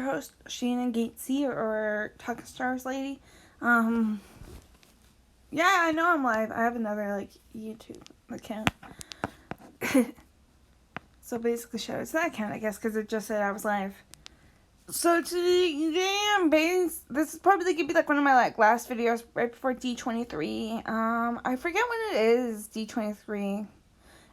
host Shannon Gatesy or Talking Stars Lady. Yeah, I know I'm live. I have another YouTube account. So basically, shout out to that account, I guess, because it just said I was live. So today this is probably gonna be one of my last videos right before D23. I forget when it is D23.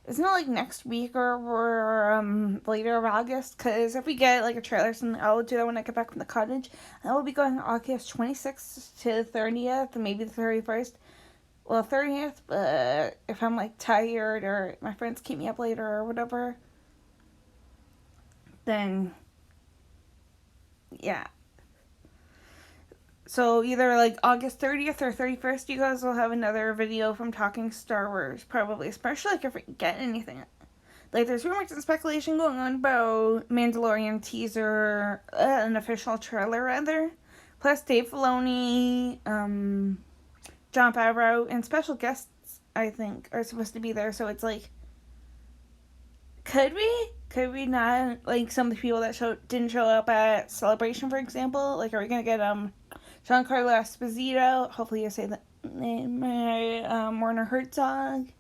Isn't it next week or later of August? Because if we get a trailer or something, I'll do that when I get back from the cottage. And we'll be going August 26th to 30th, and maybe the 31st. Well, 30th, but if I'm tired or my friends keep me up later or whatever, then yeah. So either August 30th or 31st, you guys will have another video from Talking Star Wars, probably, especially if we get anything. There's rumors and speculation going on about Mandalorian teaser, an official trailer rather. Plus Dave Filoni, Jon Favreau, and special guests, I think, are supposed to be there. So it's could we? Could we not? Some of the people that didn't show up at Celebration, for example. Are we gonna get Giancarlo Esposito? Hopefully you say that name. Werner Herzog,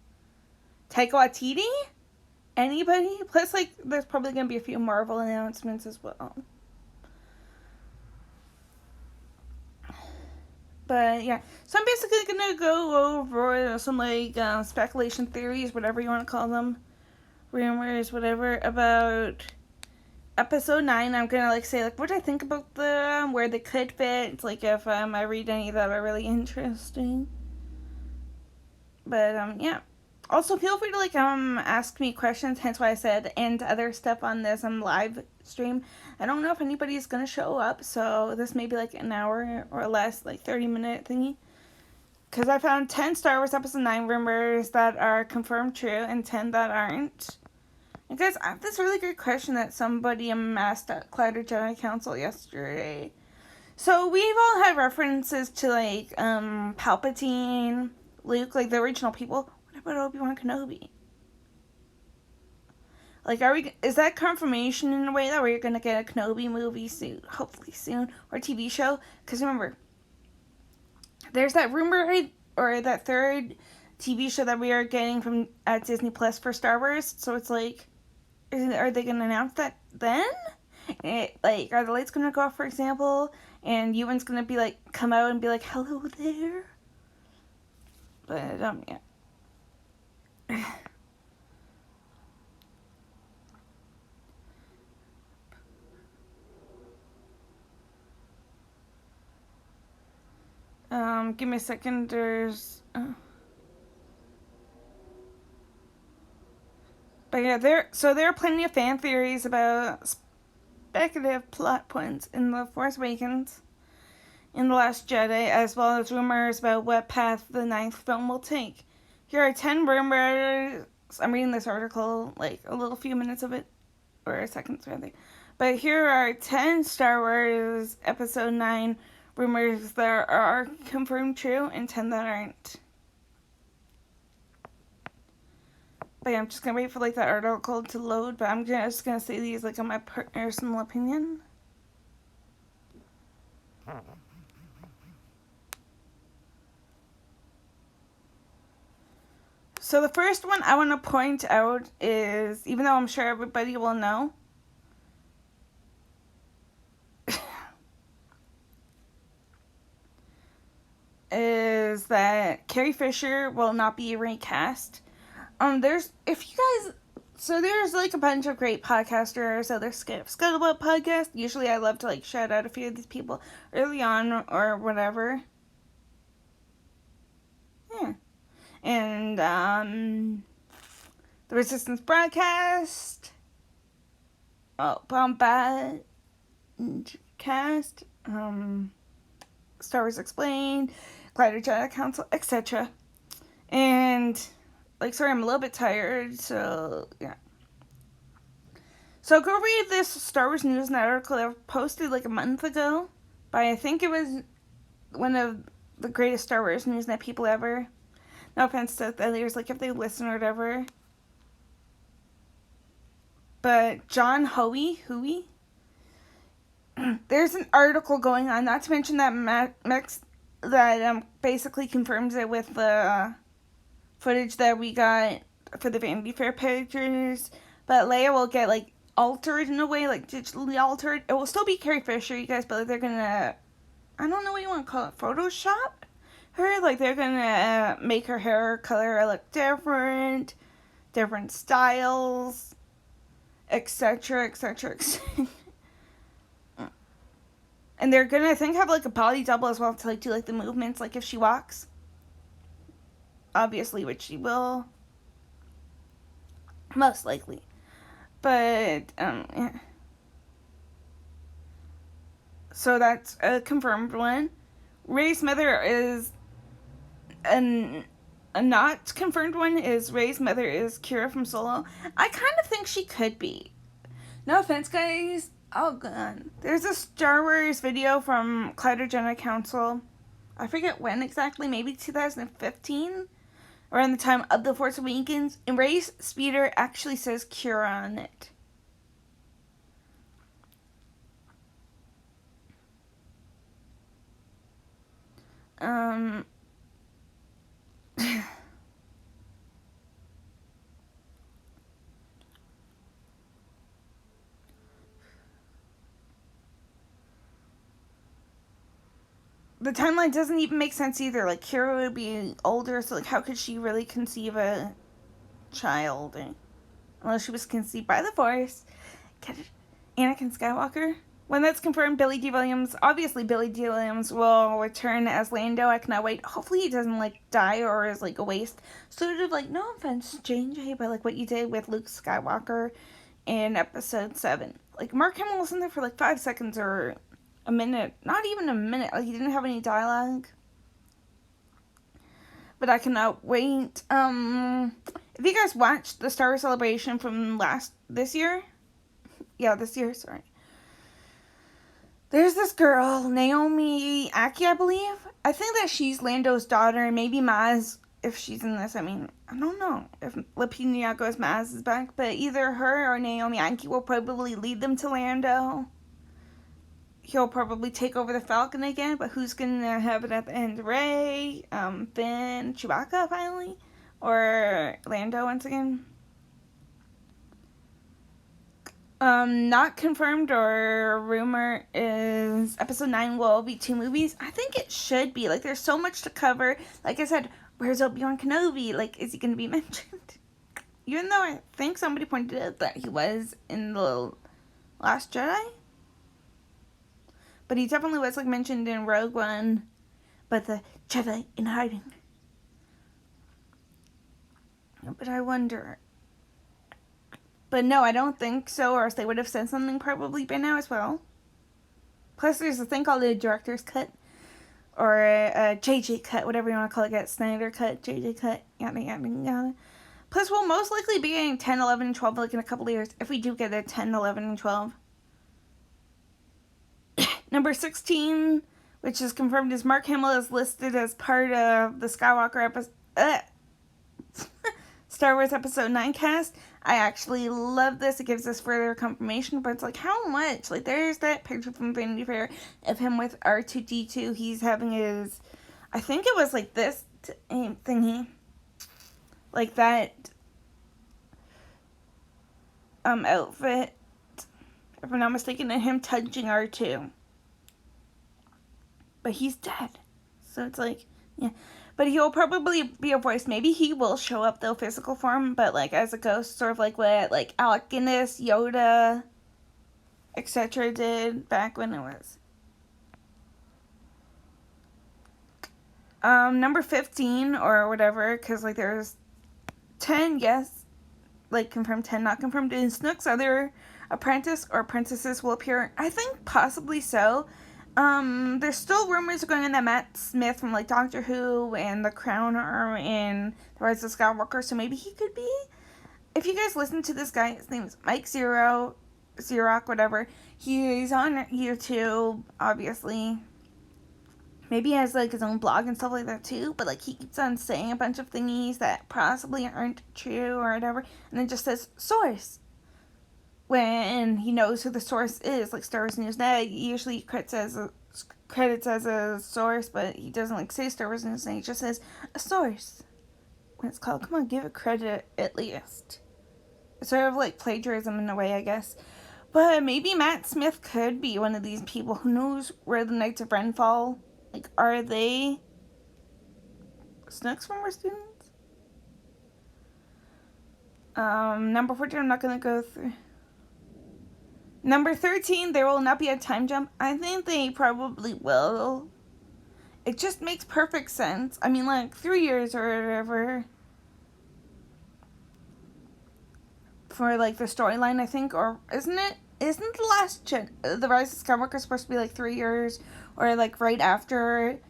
Taika Waititi. Anybody? Plus, there's probably gonna be a few Marvel announcements as well. But yeah, so I'm basically gonna go over some speculation theories, whatever you want to call them, rumors, whatever, about episode 9. I'm gonna say what I think about them, where they could fit, if I read any that are really interesting. But yeah. Also, feel free to ask me questions. Hence why I said and other stuff on this live stream. I don't know if anybody's gonna show up, so this may be an hour or less, 30-minute thingy. Because I found 10 Star Wars Episode 9 rumors that are confirmed true and 10 that aren't. And guys, I have this really good question that somebody asked at Collider Jedi Council yesterday. So we've all had references to Palpatine, Luke, the original people. What about Obi-Wan Kenobi? Is that confirmation in a way that we're gonna get a Kenobi movie soon, hopefully soon, or TV show? Because remember, there's that rumor or that third TV show that we are getting from at Disney Plus for Star Wars. So it's are they gonna announce that then? Are the lights gonna go off, for example, and Ewan's gonna be come out and be hello there? But yeah. Give me a second. There's. But yeah, there are plenty of fan theories about speculative plot points in The Force Awakens, in The Last Jedi, as well as rumors about what path the 9th film will take. Here are 10 rumors. I'm reading this article, a little few minutes of it, or seconds rather. But here are 10 Star Wars Episode 9 rumors that are confirmed true and 10 that aren't. But yeah, I'm just gonna wait for that article to load, but I'm just gonna say these on my personal opinion. So the first one I want to point out is, even though I'm sure everybody will know, is that Carrie Fisher will not be recast. There's a bunch of great podcasters. So there's Scuttlebutt podcast. Usually I love to shout out a few of these people early on or whatever. Yeah. And the Resistance broadcast. Bombast cast. Star Wars Explained, Collider Jedi Council, etc. And sorry, I'm a little bit tired, so yeah. So go read this Star Wars News article that I posted a month ago by, I think it was one of the greatest Star Wars Newsnet people ever. No offense to others, if they listen or whatever. But John Hoey, there's an article going on, not to mention that Max that basically confirms it with the footage that we got for the Vanity Fair pictures. But Leia will get like altered in a way, like digitally altered. It will still be Carrie Fisher, you guys, but like, they're gonna, I don't know what you want to call it, Photoshop her. Like they're gonna make her hair color look different styles, etc., etc., etc. And they're gonna, I think, have like a body double as well to like do like the movements, like if she walks. Obviously, which she will. Most likely. But, yeah. So that's a confirmed one. Rey's mother is a not confirmed one. Is Rey's mother is Kira from Solo. I kind of think she could be. No offense, guys. Oh, God. There's a Star Wars video from Collider Jedi Council. I forget when exactly. Maybe 2015? Around the time of The Force Awakens. And Rey's speeder actually says Kira on it. The timeline doesn't even make sense either. Like, Kira would be older, so like, how could she really conceive a child? Unless she was conceived by the Force. Anakin Skywalker. When that's confirmed, Billy Dee Williams, obviously Billy Dee Williams will return as Lando. I cannot wait. Hopefully he doesn't like die or is like a waste. Sort of like, no offense, J&J, but like what you did with Luke Skywalker in episode 7. Like, Mark Hamill was in there for like 5 seconds or a minute. Not even a minute. Like, he didn't have any dialogue. But I cannot wait. If you guys watched the Star Wars Celebration from this year? Yeah, this year, sorry. There's this girl, Naomi Aki, I believe. I think that she's Lando's daughter, maybe Maz, if she's in this. I mean, I don't know if Lupita Nyong'o's Maz is back, but either her or Naomi Aki will probably lead them to Lando. He'll probably take over the Falcon again, but who's gonna have it at the end? Rey, Finn, Chewbacca finally? Or Lando once again? Not confirmed or rumor is episode 9 will be 2 movies. I think it should be. Like, there's so much to cover. Like I said, where's Obi-Wan Kenobi? Like, is he going to be mentioned? Even though I think somebody pointed out that he was in the Last Jedi. But he definitely was, like, mentioned in Rogue One. But the Jedi in hiding. But I wonder. But no, I don't think so, or else they would have said something probably by now as well. Plus, there's a thing called a director's cut, or a JJ cut, whatever you want to call it, Snyder cut, JJ cut, yada, yada, yada. Plus, we'll most likely be getting 10, 11, and 12, like, in a couple of years, if we do get a 10, 11, and 12. Number 16, which is confirmed, is Mark Hamill is listed as part of the Skywalker episode, Star Wars Episode 9 cast. I actually love this. It gives us further confirmation, but it's like, how much? Like, there's that picture from Vanity Fair of him with R2-D2. He's having his, I think it was like this thingy. Like that outfit. If I'm not mistaken, and him touching R2. But he's dead. So it's like, yeah. But he'll probably be a voice. Maybe he will show up, though, physical form, but, like, as a ghost, sort of like what, like, Alec Guinness, Yoda, etc. did back when it was. Number 15, or whatever, because, like, there's 10, yes, like, confirmed 10, not confirmed. In Snook's other apprentice or apprentices will appear. I think possibly so. There's still rumors going on that Matt Smith from, like, Doctor Who and The Crown are in The Rise of Skywalker, so maybe he could be. If you guys listen to this guy, his name is Mike Xerox, whatever. He's on YouTube, obviously. Maybe he has, like, his own blog and stuff like that, too, but, like, he keeps on saying a bunch of thingies that possibly aren't true or whatever, and it just says, source. when he knows who the source is, like Star Wars News Net, he usually credits as a source, but he doesn't like say Star Wars News Net, he just says a source. When it's called, come on, give it credit at least. It's sort of like plagiarism in a way, I guess. But maybe Matt Smith could be one of these people. Who knows where the Knights of Ren fall? Like, are they Snook's former students? Number 14, I'm not going to go through. Number 13, there will not be a time jump. I think they probably will. It just makes perfect sense. I mean, like, 3 years or whatever. For, like, the storyline, I think. Or, isn't it? Isn't the Rise of Skywalker supposed to be, like, 3 years? Or, like, right after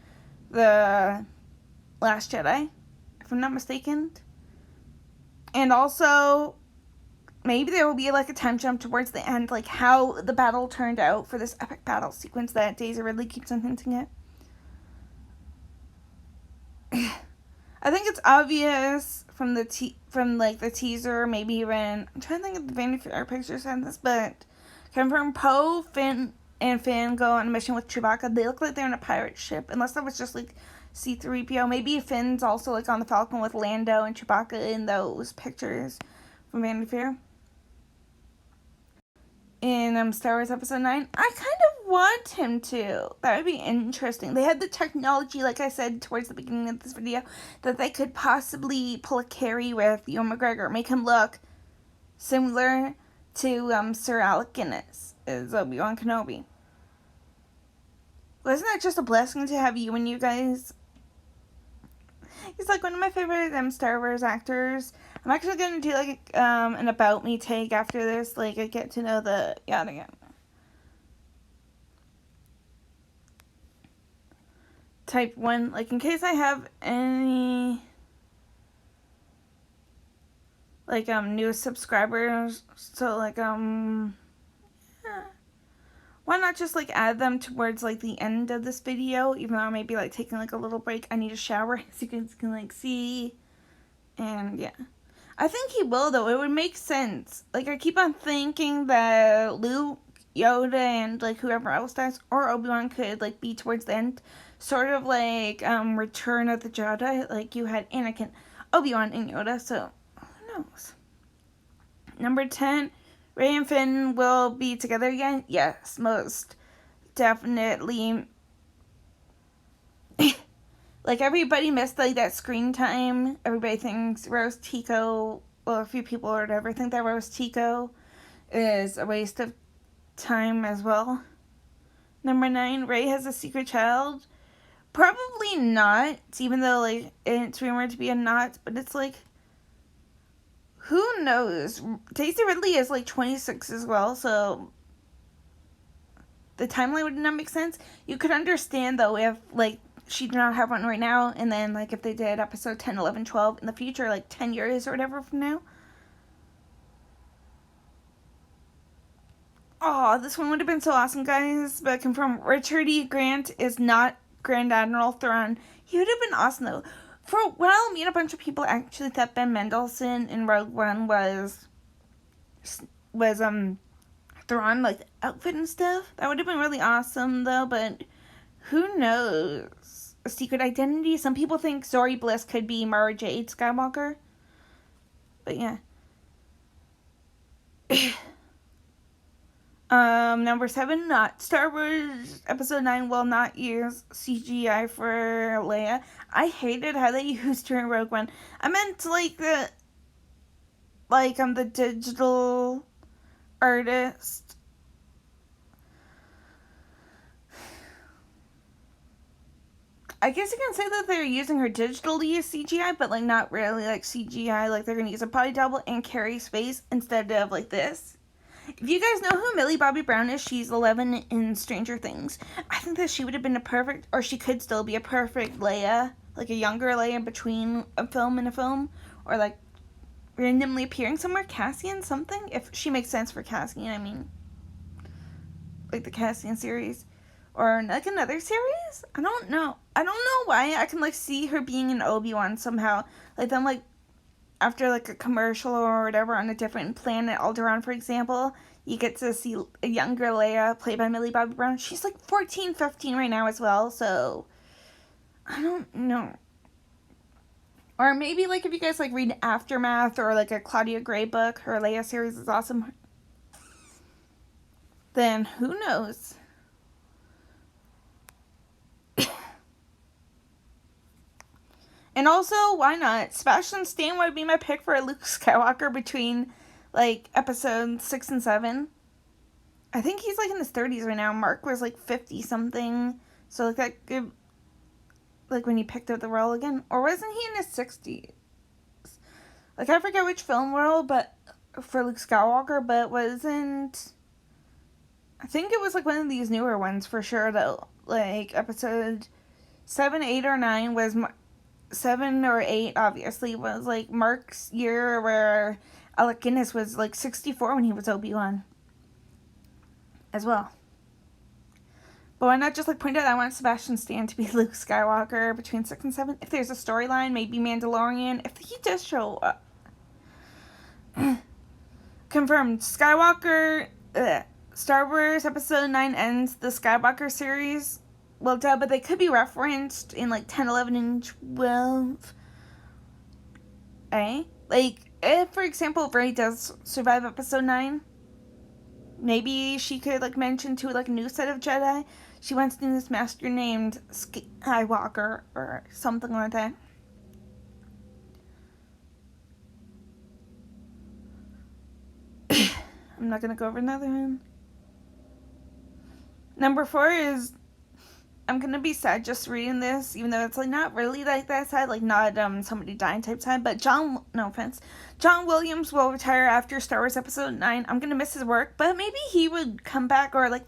the Last Jedi? If I'm not mistaken. And also, maybe there will be, like, a time jump towards the end, like, how the battle turned out for this epic battle sequence that Daisy Ridley keeps on hinting at. I think it's obvious from the teaser, maybe even, I'm trying to think if the Vanity Fair pictures had this, but confirm Poe, Finn, and Finn go on a mission with Chewbacca. They look like they're in a pirate ship, unless that was just, like, C-3PO. Maybe Finn's also, like, on the Falcon with Lando and Chewbacca in those pictures from Vanity Fair. In Star Wars Episode 9, I kind of want him to. That would be interesting. They had the technology, like I said towards the beginning of this video, that they could possibly pull a Carrie with Ewan McGregor, make him look similar to Sir Alec Guinness as Obi-Wan Kenobi. Wasn't that just a blessing to have you and you guys? He's like one of my favorite Star Wars actors. I'm actually going to do like an About Me take after this. Like, I get to know the yada yada. Type 1, like, in case I have any, like, new subscribers. So, like, yeah. Why not just, like, add them towards, like, the end of this video, even though I may be, like, taking, like, a little break. I need a shower, as you guys can, like, see. And, yeah. I think he will, though. It would make sense. Like, I keep on thinking that Luke, Yoda, and, like, whoever else dies, or Obi-Wan could, like, be towards the end. Sort of like, Return of the Jedi. Like, you had Anakin, Obi-Wan, and Yoda, so, who knows? Number 10, Rey and Finn will be together again? Yes, most definitely. Like, everybody missed, like, that screen time. Everybody thinks Rose Tico, well, a few people or whatever think that Rose Tico is a waste of time as well. Number 9, Rey has a secret child. Probably not, even though, like, it's rumored to be a not, but it's, like, who knows? Daisy Ridley is, like, 26 as well, so the timeline would not make sense. You could understand, though, if, like, she did not have one right now, and then, like, if they did episode 10, 11, 12 in the future, like, 10 years or whatever from now. Oh, this one would have been so awesome, guys. But confirm Richard E. Grant is not Grand Admiral Thrawn. He would have been awesome, though. For a while, me and a bunch of people actually thought Ben Mendelsohn in Rogue One was Thrawn, like, the outfit and stuff. That would have been really awesome, though, but who knows? A secret identity? Some people think Zori Bliss could be Mara Jade Skywalker. But, yeah. Number 7, not Star Wars Episode 9 will not use CGI for Leia. I hated how they used her in Rogue One. I meant, like, the digital artist. I guess you can say that they're using her digitally as CGI, but, like, not really, like, CGI. Like, they're gonna use a body double and Carrie's face instead of, like, this. If you guys know who Millie Bobby Brown is, she's 11 in Stranger Things. I think that she would have been a perfect, or she could still be a perfect Leia, like a younger Leia between a film and a film, or like randomly appearing somewhere. Cassian something, if she makes sense for Cassian, I mean, like the Cassian series, or like another series. I don't know why I can like see her being an Obi-Wan somehow, like them like after, like, a commercial or whatever on a different planet, Alderaan, for example, you get to see a younger Leia played by Millie Bobby Brown. She's like 14, 15 right now as well, so I don't know. Or maybe like if you guys like read Aftermath or like a Claudia Gray book, her Leia series is awesome. Then who knows? And also, why not? Sebastian Stan would be my pick for a Luke Skywalker between like episodes 6 and 7. I think he's like in his 30s right now. Mark was like 50 something. So like that could, like when he picked up the role again, or wasn't he in his 60s? Like I forget which film role, but for Luke Skywalker, but wasn't. I think it was like one of these newer ones for sure though. Like episode 7, 8, or 9 was 7 or 8 obviously was like Mark's year where Alec Guinness was like 64 when he was Obi-Wan as well. But why not just like point out I want Sebastian Stan to be Luke Skywalker between 6 and 7? If there's a storyline, maybe Mandalorian. If he does show up. Confirmed. Skywalker. Star Wars Episode 9 ends the Skywalker series. Well, duh, but they could be referenced in like 10, 11, and 12. Eh? Like, if, for example, Rey does survive Episode 9, maybe she could like mention to like a new set of Jedi she wants to this master named Skywalker or something like that. I'm not gonna go over another one. Number 4 is, I'm gonna be sad just reading this, even though it's like not really like that sad, like not somebody dying type sad. But no offense, John Williams will retire after Star Wars Episode 9. I'm gonna miss his work, but maybe he would come back, or like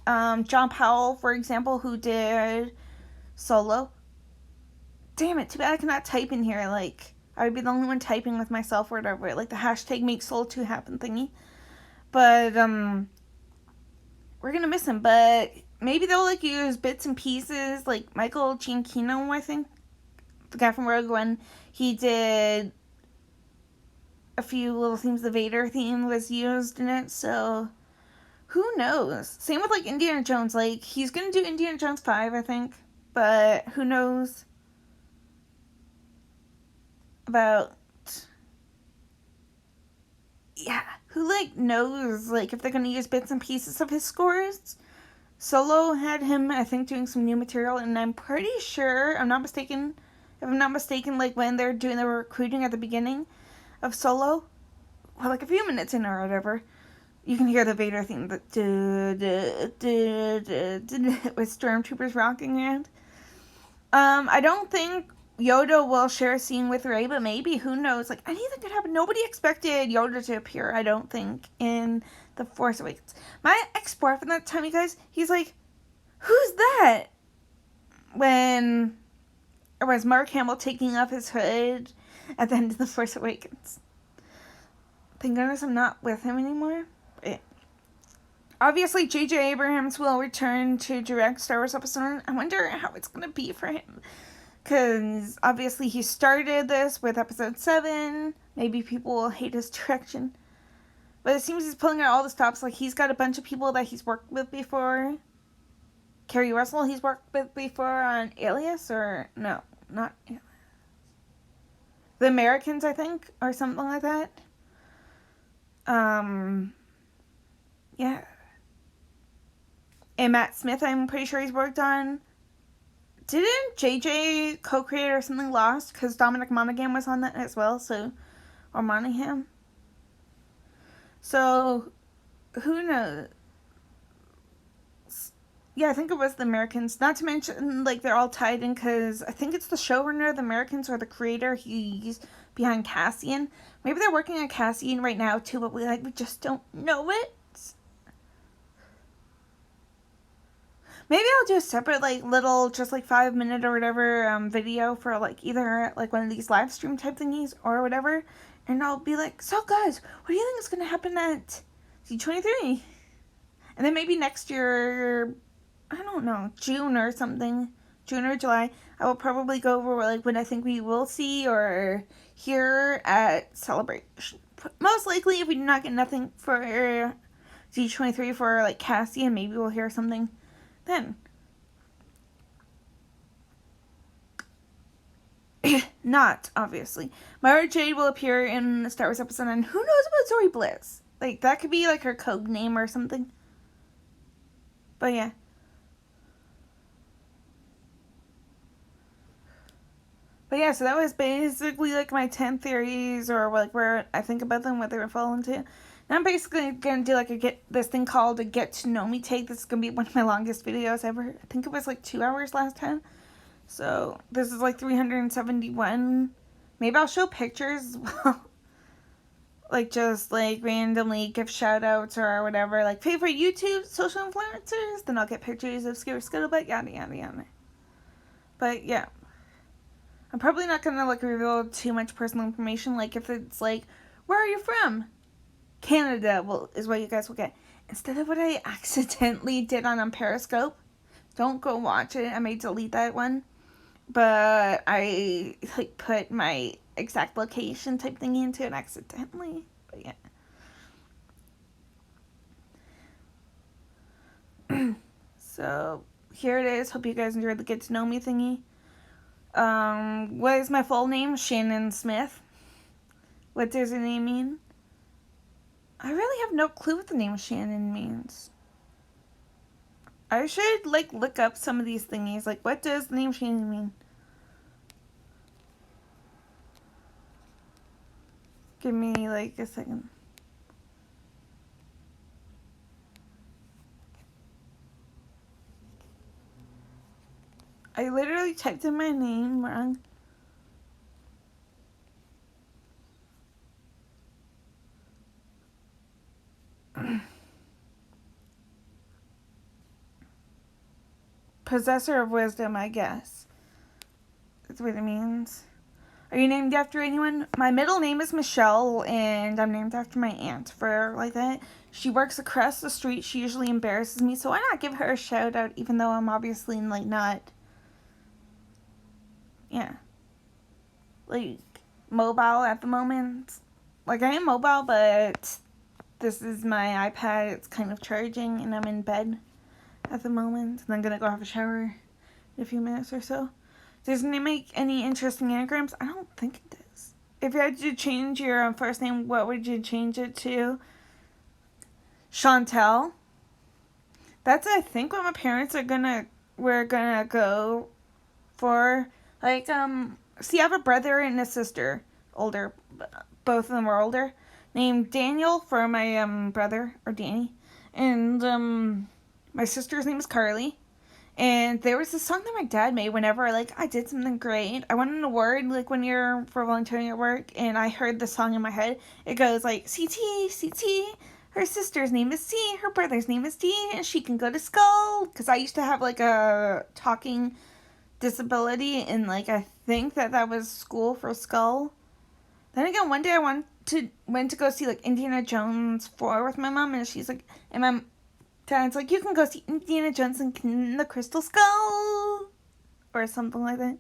John Powell, for example, who did Solo. Damn it, too bad I cannot type in here. Like I would be the only one typing with myself or whatever. Like the hashtag make Solo 2 happen thingy. But we're gonna miss him. But maybe they'll like use bits and pieces, like Michael Giacchino, I think, the guy from Rogue One. He did a few little themes. The Vader theme was used in it, so who knows? Same with like Indiana Jones. Like he's gonna do Indiana Jones 5, I think, but who knows about. Yeah, who like knows like if they're gonna use bits and pieces of his scores. Solo had him, I think, doing some new material, and I'm pretty sure, if I'm not mistaken, like when they're doing the recruiting at the beginning of Solo, or like a few minutes in or whatever, you can hear the Vader theme, with stormtroopers rocking around. I don't think Yoda will share a scene with Rey, but maybe, who knows? Like, anything could happen. Nobody expected Yoda to appear, I don't think, in The Force Awakens. My ex-boyfriend that time, you guys, he's like, who's that? When it was Mark Hamill taking off his hood at the end of The Force Awakens. Thank goodness I'm not with him anymore. But yeah. Obviously, J.J. Abrams will return to direct Star Wars Episode 9. I wonder how it's going to be for him. Because obviously he started this with Episode 7. Maybe people will hate his direction. But it seems he's pulling out all the stops. Like, he's got a bunch of people that he's worked with before. Kerry Russell he's worked with before on Alias, or no, not Alias. The Americans, I think, or something like that. Yeah. And Matt Smith, I'm pretty sure he's worked on. Didn't JJ co-create or something Lost? Because Dominic Monaghan was on that as well, so, or Monaghan. So, who knows? Yeah, I think it was the Americans. Not to mention, like, they're all tied in because I think it's the showrunner of the Americans or the creator. He's behind Cassian. Maybe they're working on Cassian right now too, but we just don't know it. Maybe I'll do a separate, like, little, just, like, 5-minute or whatever video for, like, either, like, one of these live stream type thingies or whatever. And I'll be like, so, guys, what do you think is going to happen at D23? And then maybe next year, I don't know, June or something, June or July, I will probably go over, like, what I think we will see or hear at Celebration. Most likely, if we do not get nothing for D23 for like Cassie, and maybe we'll hear something then. Not, obviously. Mara Jade will appear in the Star Wars episode, and who knows about Zori Bliss? Like, that could be like her code name or something. But yeah. But yeah, so that was basically like my 10 theories, or like where I think about them, what they would fall into. Now I'm basically gonna do like this thing called a get to know me take. This is gonna be one of my longest videos ever. I think it was like 2 hours last time. So this is like 371. Maybe I'll show pictures as well. Like just like randomly give shout outs or whatever. Like favorite YouTube social influencers. Then I'll get pictures of Scary Scuttlebutt, yada yada yada. But yeah. I'm probably not gonna like reveal too much personal information. Like if it's like, where are you from? Canada is what you guys will get. Instead of what I accidentally did on Periscope. Don't go watch it. I may delete that one. But I like put my exact location type thing into it accidentally. But yeah. So here it is. Hope you guys enjoyed the get to know me thingy. What is my full name? Shannon Smith. What does the name mean? I really have no clue what the name Shannon means. I should like look up some of these thingies. Like, what does the name Shannon mean? Give me like a second. I literally typed in my name wrong. Possessor of wisdom, I guess. That's what it means. Are you named after anyone? My middle name is Michelle, and I'm named after my aunt for like that. She works across the street. She usually embarrasses me, so why not give her a shout out, even though I'm obviously like not, yeah, like mobile at the moment. Like I am mobile, but this is my iPad. It's kind of charging, and I'm in bed at the moment, and I'm gonna go have a shower in a few minutes or so. Doesn't it make any interesting anagrams? I don't think it does. If you had to change your first name, what would you change it to? Chantel. That's, I think, what my parents we're gonna go for. Like, see, I have a brother and a sister, older, both of them are older, named Daniel for my, brother, or Danny, and, my sister's name is Carly. And there was this song that my dad made whenever, like, I did something great. I won an award, like, one year for volunteering at work, and I heard the song in my head. It goes, like, CT, CT, her sister's name is C, her brother's name is D, and she can go to Skull. Because I used to have, like, a talking disability, and, like, I think that was school for Skull. Then again, one day I went to go see, like, Indiana Jones 4 with my mom, and she's like, and my Dad's like, you can go see Indiana Jones and the Crystal Skull. Or something like that.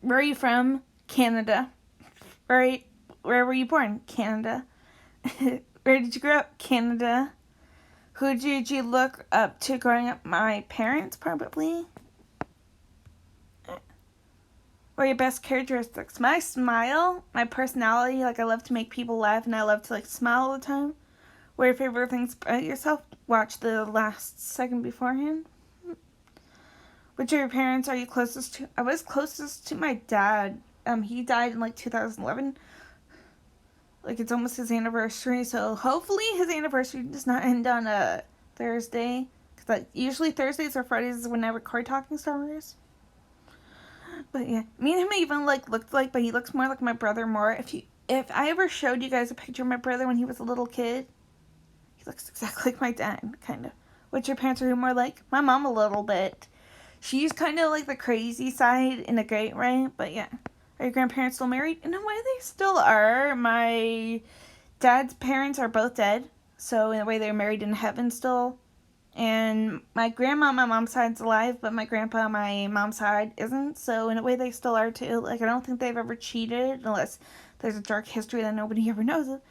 Where are you from? Canada. Where were you born? Canada. Where did you grow up? Canada. Who did you look up to growing up? My parents, probably. What are your best characteristics? My smile, my personality. Like, I love to make people laugh, and I love to, like, smile all the time. What are your favorite things about yourself? Watch the last second beforehand. Which of your parents are you closest to? I was closest to my dad. He died in like 2011. Like it's almost his anniversary, so hopefully his anniversary does not end on a Thursday. Cause like usually Thursdays or Fridays is when I record Talking Star Wars. But yeah, me and him even like looked like, but he looks more like my brother more. If I ever showed you guys a picture of my brother when he was a little kid. Looks exactly like my dad, kind of. What's your parents are more like? My mom a little bit. She's kind of like the crazy side in a great way, but yeah. Are your grandparents still married? In a way, they still are. My dad's parents are both dead, so in a way they're married in heaven still. And my grandma on my mom's side's alive, but my grandpa on my mom's side isn't, so in a way they still are too. Like, I don't think they've ever cheated, unless there's a dark history that nobody ever knows of.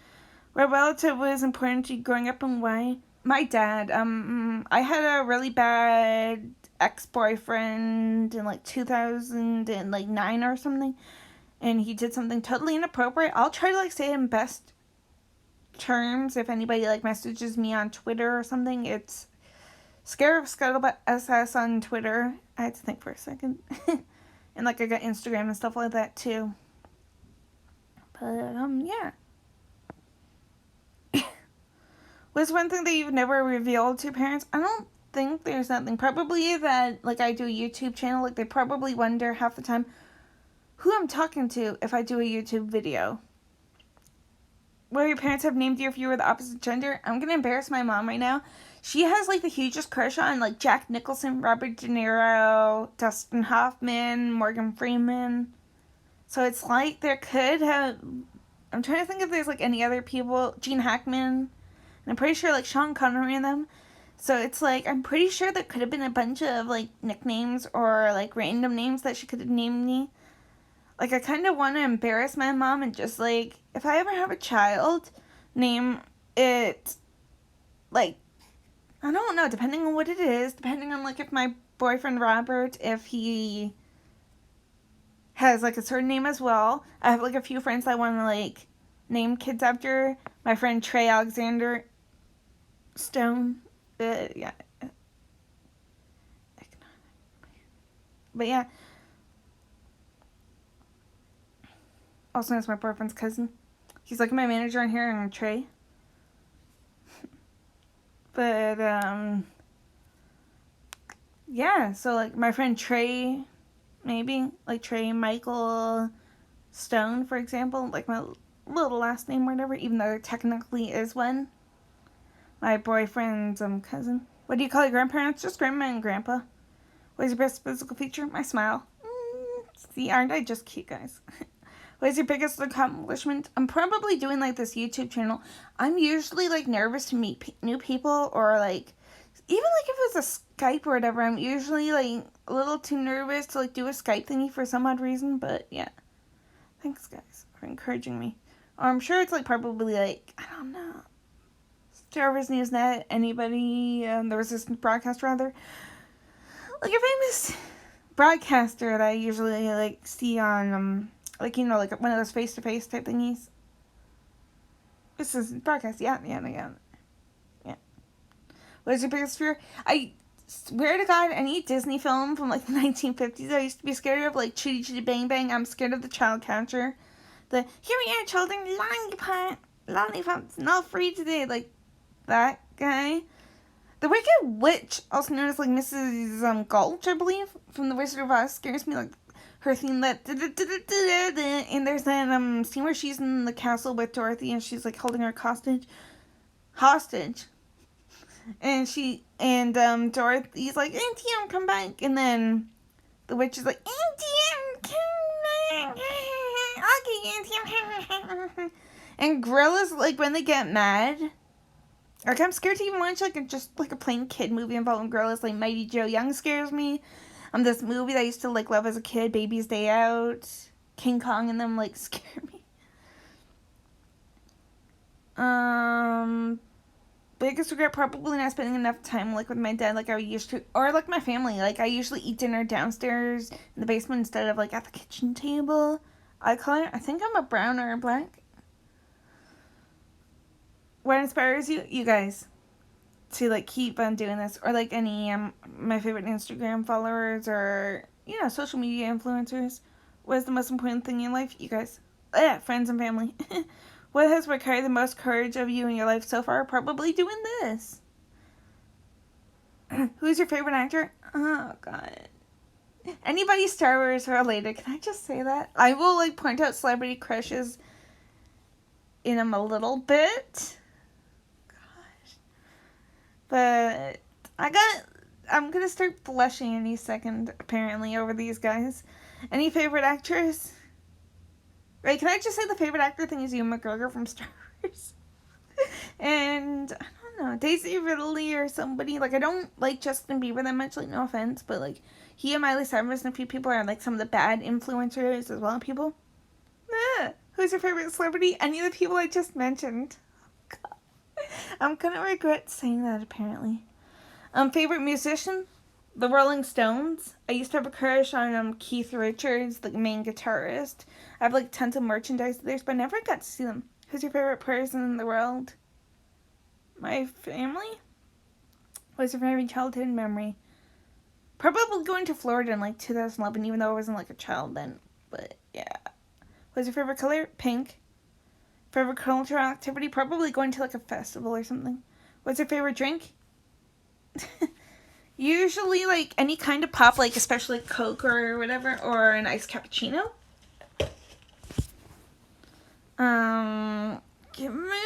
What relative was important to you growing up and why? My dad. I had a really bad ex-boyfriend in like 2009 or something, and he did something totally inappropriate. I'll try to like say it in best terms if anybody like messages me on Twitter or something. It's Scare of Scuttlebutt SS on Twitter. I had to think for a second. And like I got Instagram and stuff like that too. But yeah. What's one thing that you've never revealed to your parents? I don't think there's nothing. Probably that like I do a YouTube channel. Like they probably wonder half the time who I'm talking to if I do a YouTube video. Will your parents have named you if you were the opposite gender? I'm gonna embarrass my mom right now. She has like the hugest crush on like Jack Nicholson, Robert De Niro, Dustin Hoffman, Morgan Freeman. So it's like there could have. I'm trying to think if there's like any other people. Gene Hackman. And I'm pretty sure like Sean Connery and them. So it's like I'm pretty sure there could have been a bunch of like nicknames or like random names that she could have named me. Like, I kind of want to embarrass my mom and just, like, if I ever have a child, name it, like, I don't know, depending on what it is, depending on, like, if my boyfriend Robert, if he has, like, a certain name as well. I have, like, a few friends that want to, like, name kids after. My friend Trey Alexander Stone. Yeah. But, yeah. Also, it's my boyfriend's cousin. He's like my manager in here and Trey. But, yeah, so, like, my friend Trey, maybe, like, Trey Michael Stone, for example, like, my little last name or whatever, even though there technically is one. My boyfriend's, cousin. What do you call your grandparents? Just grandma and grandpa. What is your best physical feature? My smile. See, aren't I just cute, guys? What is your biggest accomplishment? I'm probably doing, like, this YouTube channel. I'm usually, like, nervous to meet new people or, like, even, like, if it's a Skype or whatever, I'm usually, like, a little too nervous to, like, do a Skype thingy for some odd reason. But, yeah. Thanks, guys, for encouraging me. Or I'm sure it's, like, probably, like, I don't know. Star Wars Newsnet, anybody, the Resistance broadcast, rather. Like, a famous broadcaster that I usually, like, see on, like, you know, like one of those face-to-face type thingies. This is broadcast, yeah. What is your biggest fear? I swear to God, any Disney film from, like, the 1950s I used to be scared of, like Chitty Chitty Bang Bang. I'm scared of the child catcher. The, here we are, children, lollipops, not free today. Like, that guy. The Wicked Witch, also known as, like, Mrs. Gulch, I believe, from The Wizard of Oz, scares me, like, her theme that and there's that scene where she's in the castle with Dorothy and she's like holding her hostage and Dorothy's like, Auntie Em, come back, and then the witch is like, Auntie Em, come back. Okay, Auntie Em. And Gorilla's like, when they get mad, like, I'm scared to even watch like a plain kid movie involving gorillas. Like Mighty Joe Young scares me. This movie that I used to, like, love as a kid, Baby's Day Out, King Kong, and them, like, scare me. Biggest regret, probably not spending enough time, like, with my dad like I used to, or, like, my family. Like, I usually eat dinner downstairs in the basement instead of, like, at the kitchen table. I think I'm a brown or a black. What inspires you? You guys. To, like, keep on doing this, or, like, any, my favorite Instagram followers, or, you know, social media influencers. What is the most important thing in life? You guys. Friends and family. What has required the most courage of you in your life so far? Probably doing this. Who's your favorite actor? Oh, God. Anybody Star Wars related, can I just say that? I will, like, point out celebrity crushes in them a little bit. But I'm gonna start blushing any second, apparently, over these guys. Any favorite actress? Right, can I just say the favorite actor thing is Ewan McGregor from Star Wars? And, I don't know, Daisy Ridley or somebody. Like, I don't like Justin Bieber that much, like, no offense, but, like, he and Miley Cyrus and a few people are, like, some of the bad influencers as well, people. Who's your favorite celebrity? Any of the people I just mentioned. I'm gonna regret saying that apparently. Favorite musician? The Rolling Stones. I used to have a crush on Keith Richards, the main guitarist. I have like tons of merchandise of theirs, but I never got to see them. Who's your favorite person in the world? My family? What's your favorite childhood memory? Probably going to Florida in like 2011, even though I wasn't like a child then. But yeah. What's your favorite color? Pink. Favorite cultural activity? Probably going to like a festival or something. What's your favorite drink? Usually like any kind of pop, like especially Coke or whatever, or an iced cappuccino. Give me.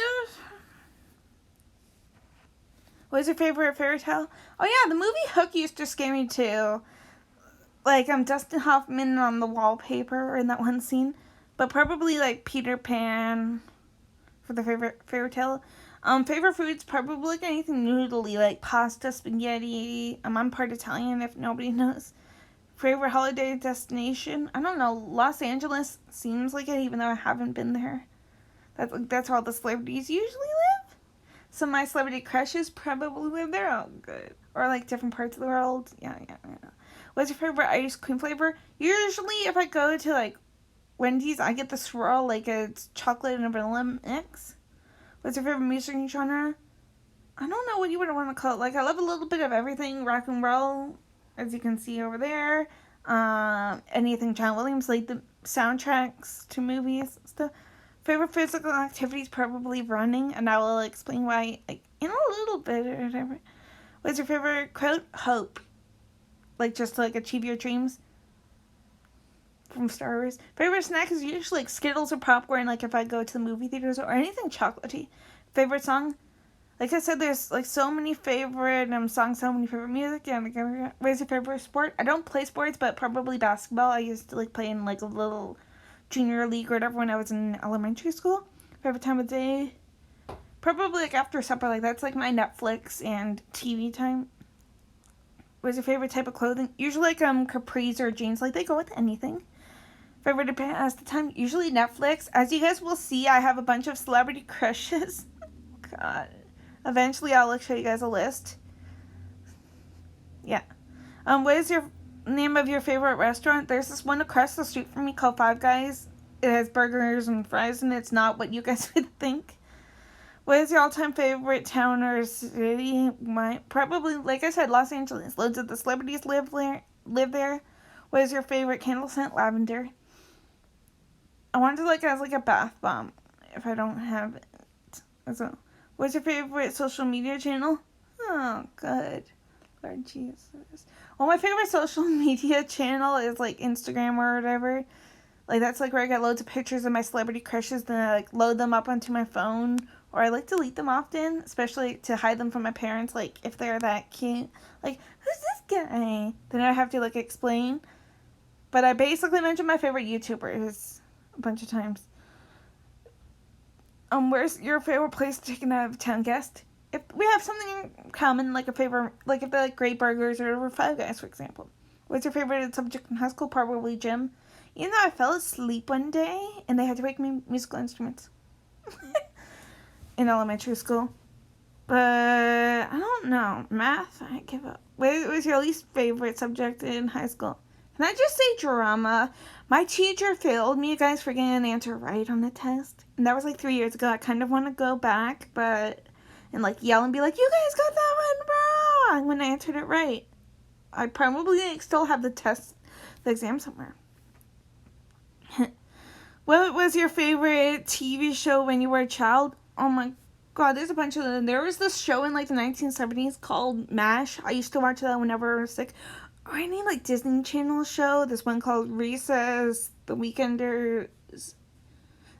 What's your favorite fairy tale? Oh yeah, the movie Hook used to scare me too. Like Dustin Hoffman on the wallpaper in that one scene. But probably like Peter Pan for the favorite fairy tale. Favorite foods, probably like anything noodly, like pasta, spaghetti. I'm part Italian if nobody knows. Favorite holiday destination? I don't know. Los Angeles seems like it, even though I haven't been there. That's where all the celebrities usually live. So my celebrity crushes probably live there. Oh, good. Or like different parts of the world. Yeah. What's your favorite ice cream flavor? Usually, if I go to like Wendy's, I get the swirl, like it's chocolate and vanilla mix. What's your favorite music genre? I don't know what you would want to call it. Like, I love a little bit of everything. Rock and roll, as you can see over there. Anything John Williams, like the soundtracks to movies and stuff. Favorite physical activities, probably running, and I will explain why, like, in a little bit or whatever. What's your favorite quote? Hope. Like, just to, like, achieve your dreams. From Star Wars. Favorite snack is usually like Skittles or popcorn, like if I go to the movie theaters, or anything chocolatey. Favorite song? Like I said, there's like so many favorite songs, so many favorite music. Yeah, like, what is your favorite sport? I don't play sports, but probably basketball. I used to like play in like a little junior league or whatever when I was in elementary school. Favorite time of day? Probably like after supper. Like that's like my Netflix and TV time. What's your favorite type of clothing? Usually like capris or jeans. Like they go with anything. Favorite to pass the time? Usually Netflix. As you guys will see, I have a bunch of celebrity crushes. God. Eventually, I'll show you guys a list. Yeah. What is your name of your favorite restaurant? There's this one across the street from me called Five Guys. It has burgers and fries, and it's not what you guys would think. What is your all-time favorite town or city? Probably, like I said, Los Angeles. Loads of the celebrities live there. What is your favorite candle scent? Lavender. I wanted to like as like a bath bomb if I don't have it. So, what's your favorite social media channel? Oh, good. Lord Jesus. Well, my favorite social media channel is like Instagram or whatever. Like that's like where I get loads of pictures of my celebrity crushes, then I like load them up onto my phone, or I like delete them often, especially to hide them from my parents. Like if they're that cute, like who's this guy? Then I have to like explain. But I basically mentioned my favorite YouTubers a bunch of times. Where's your favorite place to take an out of town guest? If we have something in common, like a favorite, like if they like great burgers or Five Guys, for example. What's your favorite subject in high school? Probably gym. Even though I fell asleep one day and they had to wake me musical instruments in elementary school. But I don't know. Math, I give up. What was your least favorite subject in high school? Can I just say drama? My teacher failed me, guys, for getting an answer right on the test. And that was like 3 years ago. I kind of want to go back, and like yell and be like, you guys got that one wrong when I answered it right. I probably still have the exam somewhere. What was your favorite TV show when you were a child? Oh my God, there's a bunch of them. There was this show in like the 1970s called MASH. I used to watch that whenever I was sick. Or any like Disney Channel show. This one called Recess, The Weekenders.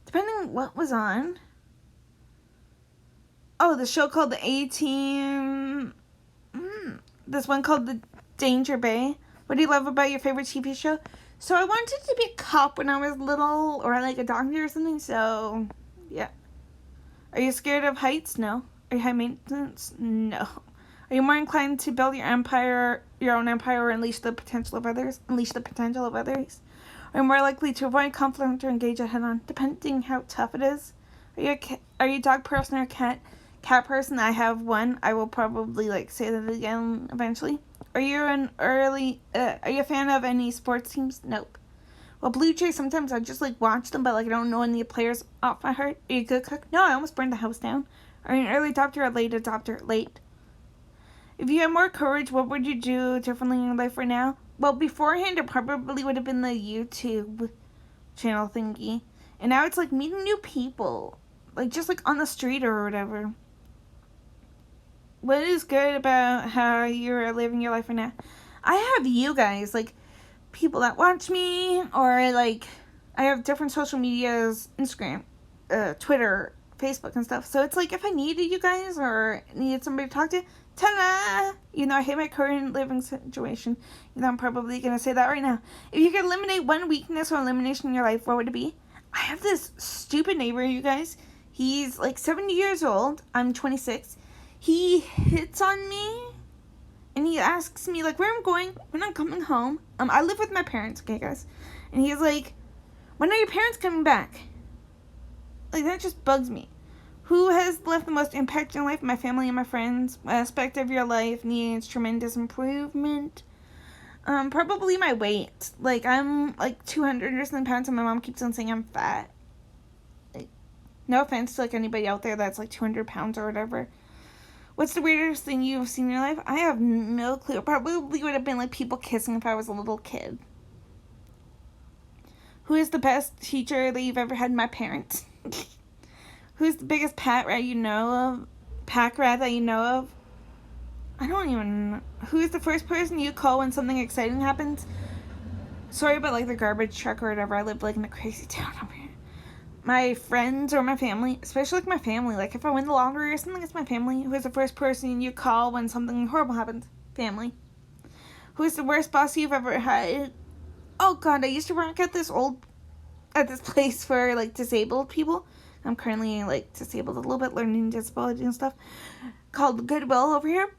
Depending what was on. Oh, the show called The A-Team. This one called The Danger Bay. What do you love about your favorite TV show? So I wanted to be a cop when I was little, or like a doctor or something, so yeah. Are you scared of heights? No. Are you high maintenance? No. Are you more inclined to build your own empire, or unleash the potential of others? Are you more likely to avoid conflict or engage it head on, depending how tough it is? Are you a dog person or a cat? cat person. I have one. I will probably like say that again eventually. Are you are you a fan of any sports teams? Nope. Well, Blue Jays, sometimes I just like watch them, but like I don't know any players off my heart. Are you a good cook? No, I almost burned the house down. Are you an early adopter or late adopter? Late. If you had more courage, what would you do differently in your life right now? Well, beforehand, it probably would have been the YouTube channel thingy. And now it's like meeting new people. Like just like on the street or whatever. What is good about how you're living your life right now? I have you guys, like people that watch me, or like I have different social medias, Instagram, Twitter, Facebook and stuff. So it's like if I needed you guys or needed somebody to talk to, ta-da! You know, I hate my current living situation. You know, I'm probably going to say that right now. If you could eliminate one weakness or elimination in your life, what would it be? I have this stupid neighbor, you guys. He's like 70 years old. I'm 26. He hits on me. And he asks me, like, where I'm going when I'm coming home. I live with my parents, okay, guys? And he's like, when are your parents coming back? Like, that just bugs me. Who has left the most impact in your life? My family and my friends. What aspect of your life needs tremendous improvement? Probably my weight. Like, I'm, like, 200 or something pounds, and my mom keeps on saying I'm fat. Like, no offense to, like, anybody out there that's, like, 200 pounds or whatever. What's the weirdest thing you've seen in your life? I have no clue. It probably would have been like people kissing if I was a little kid. Who is the best teacher that you've ever had? My parents. Who's the biggest pack rat you know of? Pack rat that you know of? I don't even know. Who is the first person you call when something exciting happens? Sorry about like the garbage truck or whatever. I live like in a crazy town over here. My friends or my family, especially like my family, like if I win the lottery or something, it's my family. Who is the first person you call when something horrible happens? Family. Who is the worst boss you've ever had? Oh god, I used to work at this place for like disabled people. I'm currently like disabled a little bit, learning disability and stuff, called Goodwill over here.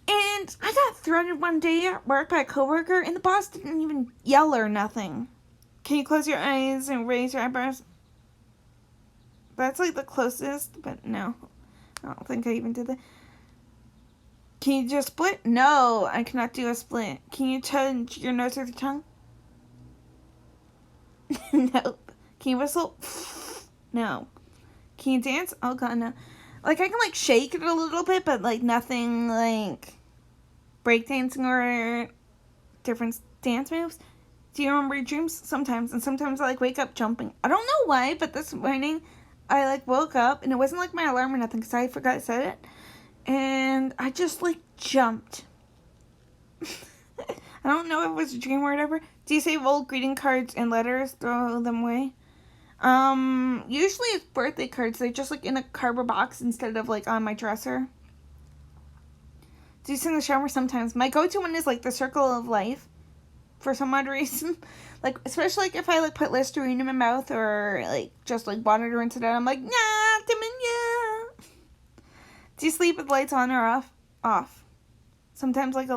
And I got threatened one day at work by a coworker, and the boss didn't even yell or nothing. Can you close your eyes and raise your eyebrows? That's like the closest, but no. I don't think I even did that. Can you do a split? No, I cannot do a split. Can you touch your nose with your tongue? Nope. Can you whistle? No. Can you dance? Oh god, no. Like I can like shake it a little bit, but like nothing like breakdancing or different dance moves. Do you remember your dreams? Sometimes. And sometimes I like wake up jumping. I don't know why, but this morning I like woke up and it wasn't like my alarm or nothing because I forgot I said it. And I just like jumped. I don't know if it was a dream or whatever. Do you save old greeting cards and letters? Throw them away? Usually it's birthday cards. They're just like in a cardboard box instead of like on my dresser. Do you sing in the shower? Sometimes. My go-to one is like the Circle of Life. For some odd reason. Like, especially like if I like put Listerine in my mouth or like just like water to rinse it out. I'm like, nah, Dominion. Do you sleep with lights on or off? Off. Sometimes like a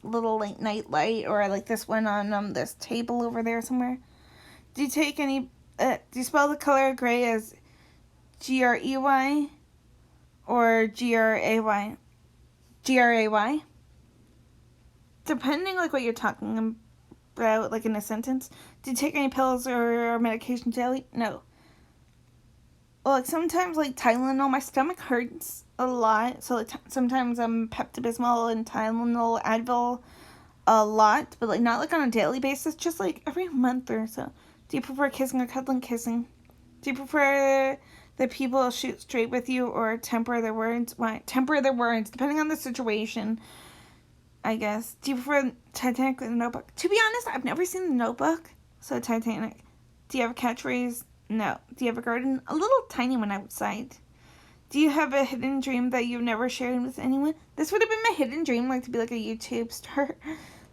little late night light, or like this one on this table over there somewhere. Do you take any? Do you spell the color gray as Grey or Gray? Gray. Depending like what you're talking about, like in a sentence. Do you take any pills or medication daily? No. Well, like sometimes like Tylenol, my stomach hurts a lot, so like sometimes I'm Pepto-Bismol and Tylenol, Advil a lot, but like not like on a daily basis, just like every month or so. Do you prefer kissing or cuddling? Kissing. Do you prefer that people shoot straight with you or temper their words? Why? Temper their words, depending on the situation, I guess. Do you prefer Titanic or The Notebook? To be honest, I've never seen The Notebook, so Titanic. Do you have a catchphrase? No. Do you have a garden? A little tiny one outside. Do you have a hidden dream that you've never shared with anyone? This would have been my hidden dream, like to be like a YouTube star.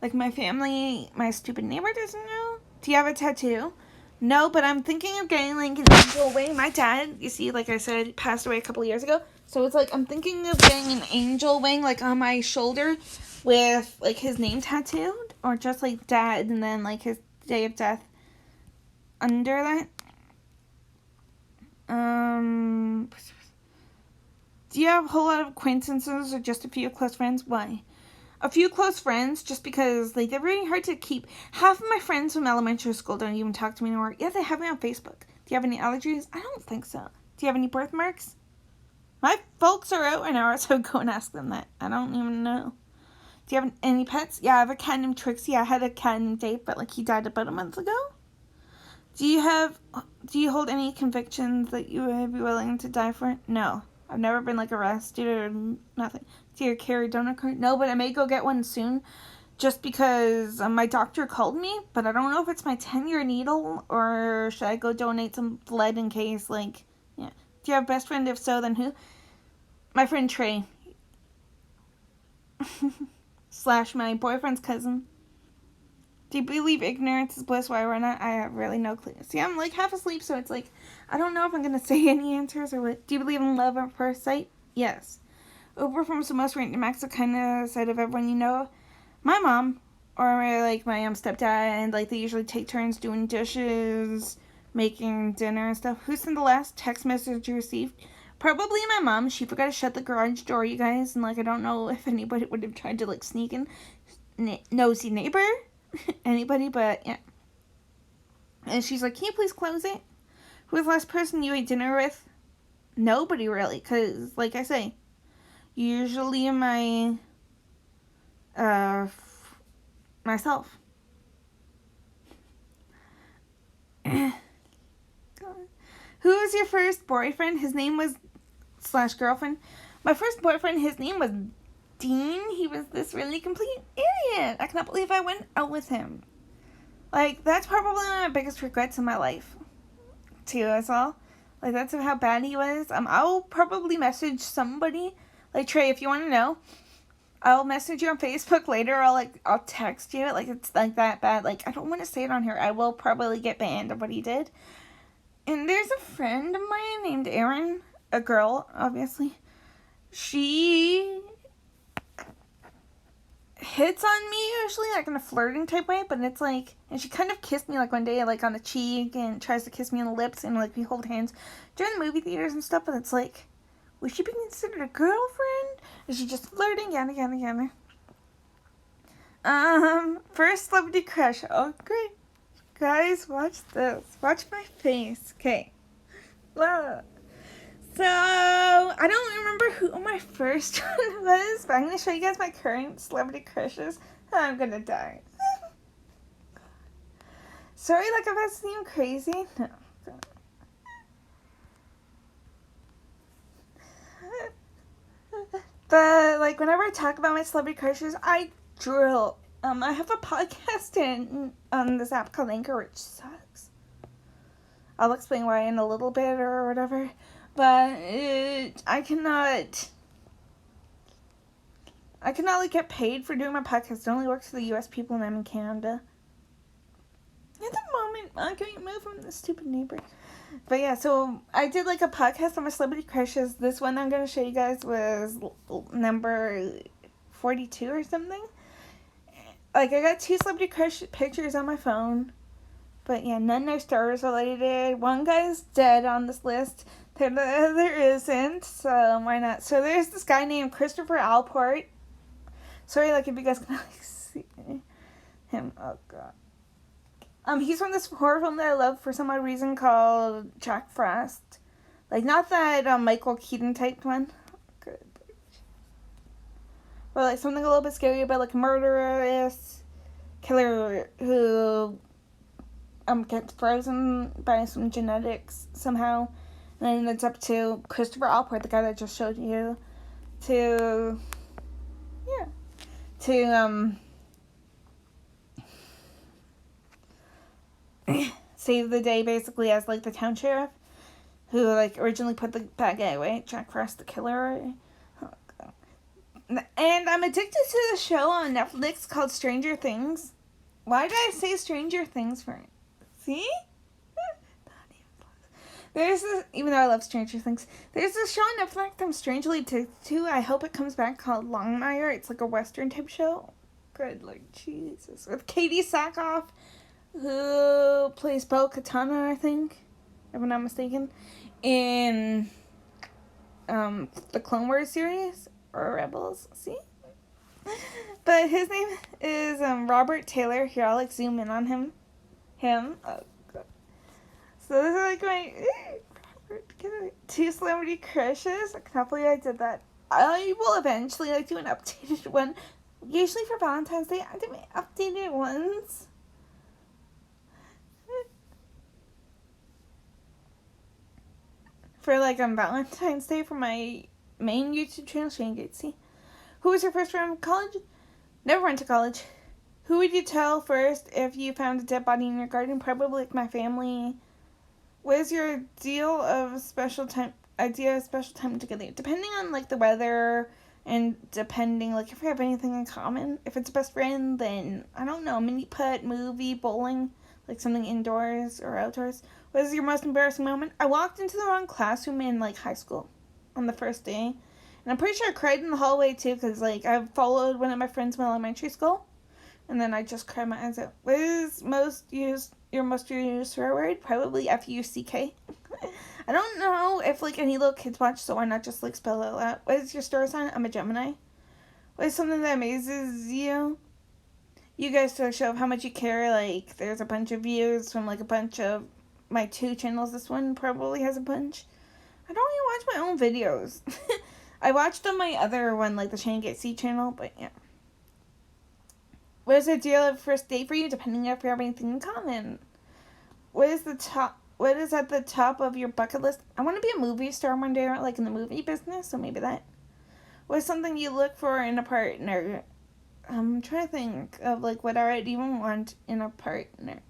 Like my family, my stupid neighbor doesn't know. Do you have a tattoo? No, but I'm thinking of getting like an angel wing. My dad, you see, like I said, passed away a couple years ago. So it's like I'm thinking of getting an angel wing like on my shoulder with like his name tattooed, or just like dad and then like his day of death under that. Do you have a whole lot of acquaintances or just a few close friends? Why? A few close friends, just because, like, they're really hard to keep. Half of my friends from elementary school don't even talk to me anymore. Yeah, they have me on Facebook. Do you have any allergies? I don't think so. Do you have any birthmarks? My folks are out right now, so go and ask them that. I don't even know. Do you have any pets? Yeah, I have a cat named Trixie. I had a cat named Dave, but, like, he died about a month ago. Do you hold any convictions that you would be willing to die for? No. I've never been, like, arrested or nothing. Do you carry a donut card? No, but I may go get one soon. Just because my doctor called me, but I don't know if it's my 10-year needle or should I go donate some blood in case, like, yeah. Do you have a best friend? If so, then who? My friend Trey. / my boyfriend's cousin. Do you believe ignorance is bliss? Why we're not? I have really no clue. See, I'm like half asleep, so it's like, I don't know if I'm going to say any answers or what. Do you believe in love at first sight? Yes. Uber from the most random acts of kindness side of everyone you know. My mom, or like my stepdad, and like they usually take turns doing dishes, making dinner and stuff. Who sent the last text message you received? Probably my mom. She forgot to shut the garage door, you guys, and like I don't know if anybody would have tried to like sneak in. Nosy neighbor? Anybody, but yeah. And she's like, can you please close it? Who was the last person you ate dinner with? Nobody really, because like I say, usually my myself. Who was your first boyfriend? His name was / girlfriend. My first boyfriend, his name was Dean. He was this really complete idiot. I cannot believe I went out with him. Like, that's probably one of my biggest regrets in my life, too, as well. Like, that's how bad he was. I'll probably message somebody. Like, Trey, if you want to know, I'll message you on Facebook later. I'll text you. Like, it's like that bad. Like, I don't want to say it on here. I will probably get banned of what he did. And there's a friend of mine named Erin. A girl, obviously. She hits on me usually, like in a flirting type way, but it's like, and she kind of kissed me like one day, like on the cheek, and tries to kiss me on the lips, and like we hold hands during the movie theaters and stuff, but it's like, would she be considered a girlfriend? Is she just flirting? Yada, yada, yada. First celebrity crush. Oh, great. Guys, watch this. Watch my face. Okay. Look. So, I don't remember who my first one was, but I'm going to show you guys my current celebrity crushes. I'm going to die. Sorry, like, if I seem crazy. No. But, like, whenever I talk about my celebrity crushes, I drill. I have a podcast on this app called Anchor, which sucks. I'll explain why in a little bit or whatever. But I cannot like get paid for doing my podcast. It only works for the U.S. people, and I'm in Canada. At the moment, I can't move from this stupid neighbor. But yeah, so I did like a podcast on my celebrity crushes. This one I'm going to show you guys was number 42 or something. Like, I got 2 celebrity crush pictures on my phone. But yeah, none are Star Wars related. One guy's dead on this list. There isn't, so why not? So there's this guy named Christopher Allport. Sorry, like, if you guys can like see him. Oh god. He's from this horror film that I love for some odd reason called Jack Frost. Like, not that Michael Keaton type one. Good. But like something a little bit scary about like a murderous killer who gets frozen by some genetics somehow. And then it's up to Christopher Allport, the guy that I just showed you, to save the day, basically, as like the town sheriff, who like originally put the bad guy away, Jack Frost, the killer. And I'm addicted to the show on Netflix called Stranger Things. Why did I say Stranger Things for it? See? There's this, even though I love Stranger Things, there's this show on Netflix I'm strangely addicted to. I hope it comes back, called Longmire. It's like a Western type show. Good, like, Jesus. With Katie Sackhoff, who plays Bo Katana, I think, if I'm not mistaken, in the Clone Wars series or Rebels. See, but his name is Robert Taylor. Here, I'll like zoom in on him. Oh, God. So those are like my two celebrity crushes. I can't believe I did that. I will eventually like do an updated one. Usually for Valentine's Day, I do my updated ones. For like on Valentine's Day for my main YouTube channel, Shane Gatesy. Who was your first friend from college? Never went to college. Who would you tell first if you found a dead body in your garden? Probably like my family. What is your idea of special time together? Depending on like the weather and depending like if we have anything in common. If it's a best friend, then I don't know, mini putt, movie, bowling, like something indoors or outdoors. What is your most embarrassing moment? I walked into the wrong classroom in like high school on the first day. And I'm pretty sure I cried in the hallway too because like I followed one of my friends from elementary school. And then I just cried my eyes out. What is your most used swear word? Probably F-U-C-K. I don't know if like any little kids watch, so why not just like spell it out? What is your star sign? I'm a Gemini. What is something that amazes you? You guys to show how much you care. Like there's a bunch of views from like a bunch of my 2 channels. This one probably has a bunch. I don't even watch my own videos. I watched on my other one, like the Shane Gatesy channel, but yeah. What is the deal of first date for you, depending if you have anything in common? What is at the top of your bucket list? I want to be a movie star one day, like in the movie business, so maybe that. What is something you look for in a partner? I'm trying to think of like what I would even want in a partner.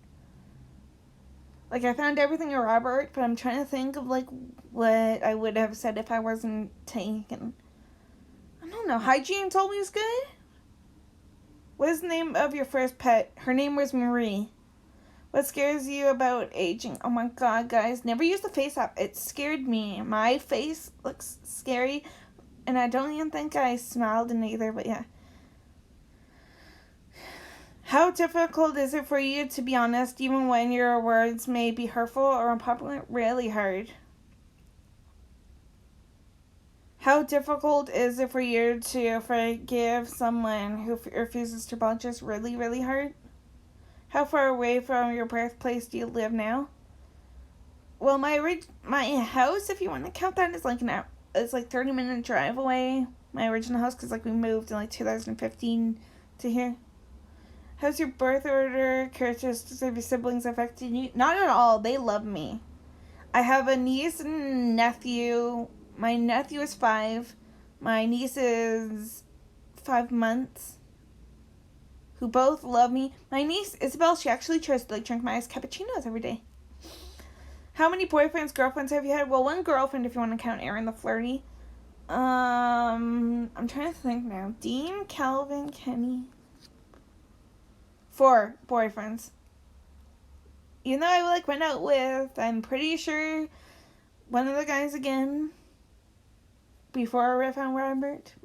Like I found everything in Robert, but I'm trying to think of like what I would have said if I wasn't taken. I don't know. Hygiene's always good. What is the name of your first pet? Her name was Marie. What scares you about aging? Oh my god, guys. Never use the face app. It scared me. My face looks scary. And I don't even think I smiled in either, but yeah. How difficult is it for you to be honest, even when your words may be hurtful or unpopular? Really hard. How difficult is it for you to forgive someone who refuses to apologize? Really, really hard. How far away from your birthplace do you live now? Well, my house, if you want to count that, is like it's like 30-minute drive away. My original house, because like we moved in like 2015 to here. How's your birth order characteristics of your siblings affected you? Not at all. They love me. I have a niece and nephew. My nephew is 5. My niece is 5 months. Who both love me. My niece, Isabel, she actually tries to like drink my iced cappuccinos every day. How many boyfriends, girlfriends have you had? Well, 1 girlfriend if you want to count Aaron the flirty. I'm trying to think now. Dean, Calvin, Kenny. 4 boyfriends. You know, I like went out with, I'm pretty sure, one of the guys again. Before I found Robert.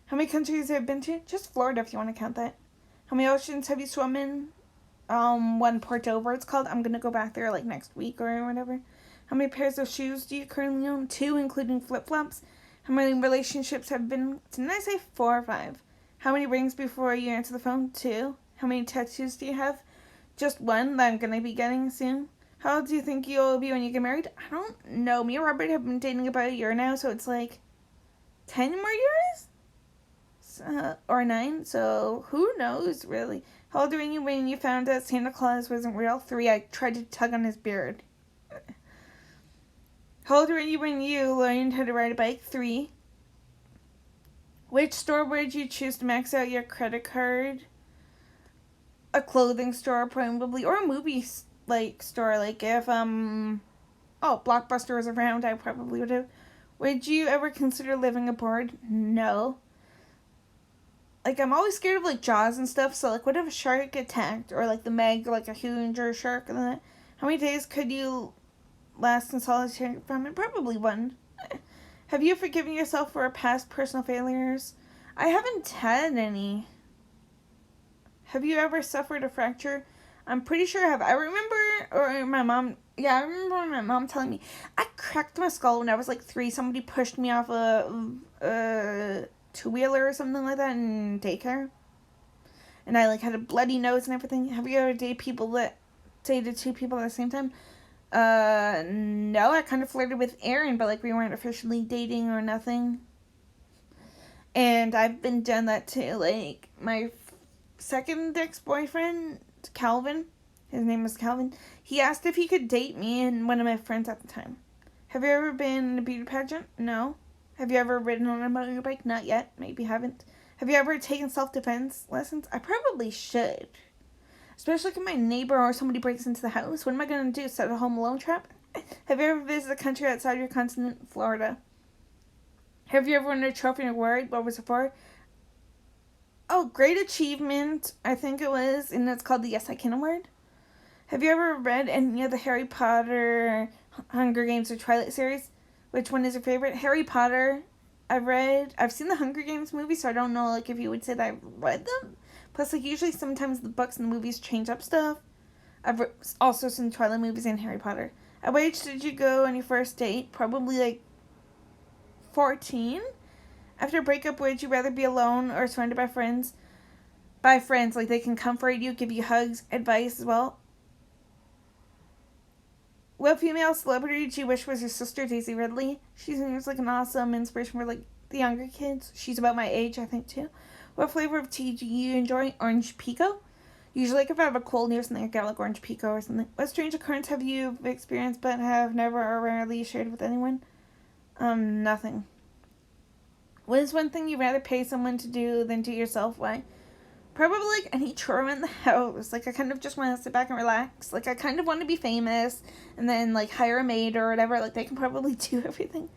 How many countries have you been to? Just Florida if you want to count that. How many oceans have you swum in? 1 Port Dover it's called. I'm gonna go back there like next week or whatever. How many pairs of shoes do you currently own? 2, including flip-flops. How many relationships have been? Didn't I say 4 or 5? How many rings before you answer the phone? 2. How many tattoos do you have? Just 1 that I'm gonna be getting soon. How old do you think you'll be when you get married? I don't know. Me and Robert have been dating about a year now, so it's like 10 more years? Or 9, so who knows, really. How old were you when you found out Santa Claus wasn't real? 3, I tried to tug on his beard. How old were you when you learned how to ride a bike? 3. Which store would you choose to max out your credit card? A clothing store, probably, or a movie store. Like if Blockbuster was around, I probably would have. Would you ever consider living abroad? No. Like I'm always scared of like Jaws and stuff. So like, what if a shark attacked, or like the Meg, like a huge shark? And that, how many days could you last in solitary confinement? Probably 1. Have you forgiven yourself for past personal failures? I haven't had any. Have you ever suffered a fracture? I'm pretty sure I have. I remember, or my mom Yeah, I remember my mom telling me I cracked my skull when I was like 3. Somebody pushed me off a two-wheeler or something like that in daycare. And I like had a bloody nose and everything. Have you ever dated 2 people at the same time? No, I kind of flirted with Aaron, but like we weren't officially dating or nothing. And I've been done that too. Like my second ex-boyfriend, Calvin, his name was Calvin, he asked if he could date me and one of my friends at the time. Have you ever been in a beauty pageant? No. Have you ever ridden on a motorbike? Not yet. Maybe haven't. Have you ever taken self-defense lessons? I probably should. Especially if my neighbor or somebody breaks into the house. What am I going to do? Set a home alone trap? Have you ever visited a country outside your continent? Florida. Have you ever won a trophy and award? What was it for? Oh, great achievement, I think it was, and it's called the Yes I Can Award. Have you ever read any of the Harry Potter, Hunger Games, or Twilight series? Which one is your favorite? Harry Potter. I've seen the Hunger Games movie, so I don't know like if you would say that I've read them. Plus, like usually sometimes the books and the movies change up stuff. I've also seen Twilight movies and Harry Potter. At what age did you go on your first date? Probably like 14. After a breakup, would you rather be alone or surrounded by friends? By friends, like they can comfort you, give you hugs, advice as well. What female celebrity did you wish was your sister, Daisy Ridley? She seems like an awesome inspiration for like the younger kids. She's about my age, I think, too. What flavor of tea do you enjoy? Orange Pico? Usually, like, if I have a cold or something, I get like orange Pico or something. What strange occurrence have you experienced but have never or rarely shared with anyone? Nothing. What is one thing you'd rather pay someone to do than do yourself? Why? Probably like any chore in the house. Like I kind of just want to sit back and relax. Like I kind of want to be famous and then like hire a maid or whatever. Like they can probably do everything.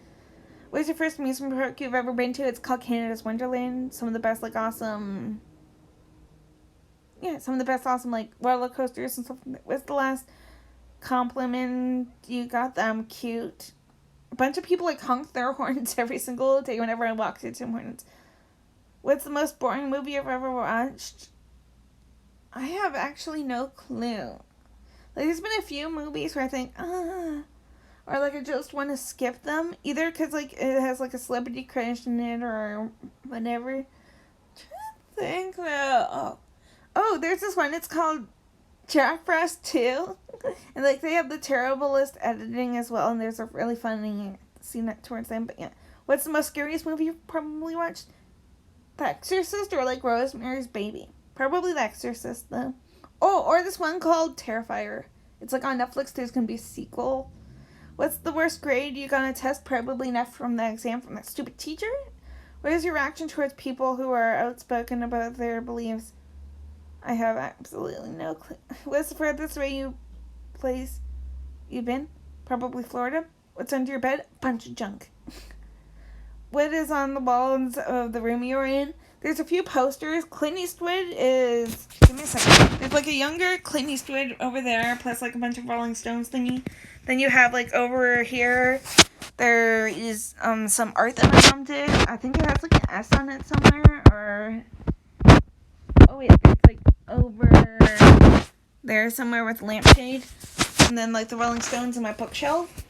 What is your first amusement park you've ever been to? It's called Canada's Wonderland. Some of the best like awesome like roller coasters and stuff. What's the last compliment you got? Them cute. A bunch of people like honk their horns every single day whenever I walk through Tim Hortons. What's the most boring movie you've ever watched? I have actually no clue. Like, there's been a few movies where I think, or like I just want to skip them. Either because like it has like a celebrity crush in it or whatever. I'm trying to think. Oh, there's this one. It's called Jack Frost 2. And like they have the terriblest editing as well. And there's a really funny scene towards them. But yeah. What's the most scariest movie you've probably watched? The Exorcist or like Rosemary's Baby? Probably The Exorcist though. Oh, or this one called Terrifier. It's like on Netflix. There's gonna be a sequel. What's the worst grade you got on a test? Probably enough from the exam from that stupid teacher. What is your reaction towards people who are outspoken about their beliefs? I have absolutely no clue. What's the furthest place you've been? Probably Florida. What's under your bed? Bunch of junk. What is on the walls of the room you're in? There's a few posters. Clint Eastwood is... Give me a second. There's like a younger Clint Eastwood over there, plus like a bunch of Rolling Stones thingy. Then you have like over here, there is some art that my mom did. I think it has like an S on it somewhere, or... Oh wait, it's like over there somewhere with a lampshade. And then like the Rolling Stones in my bookshelf.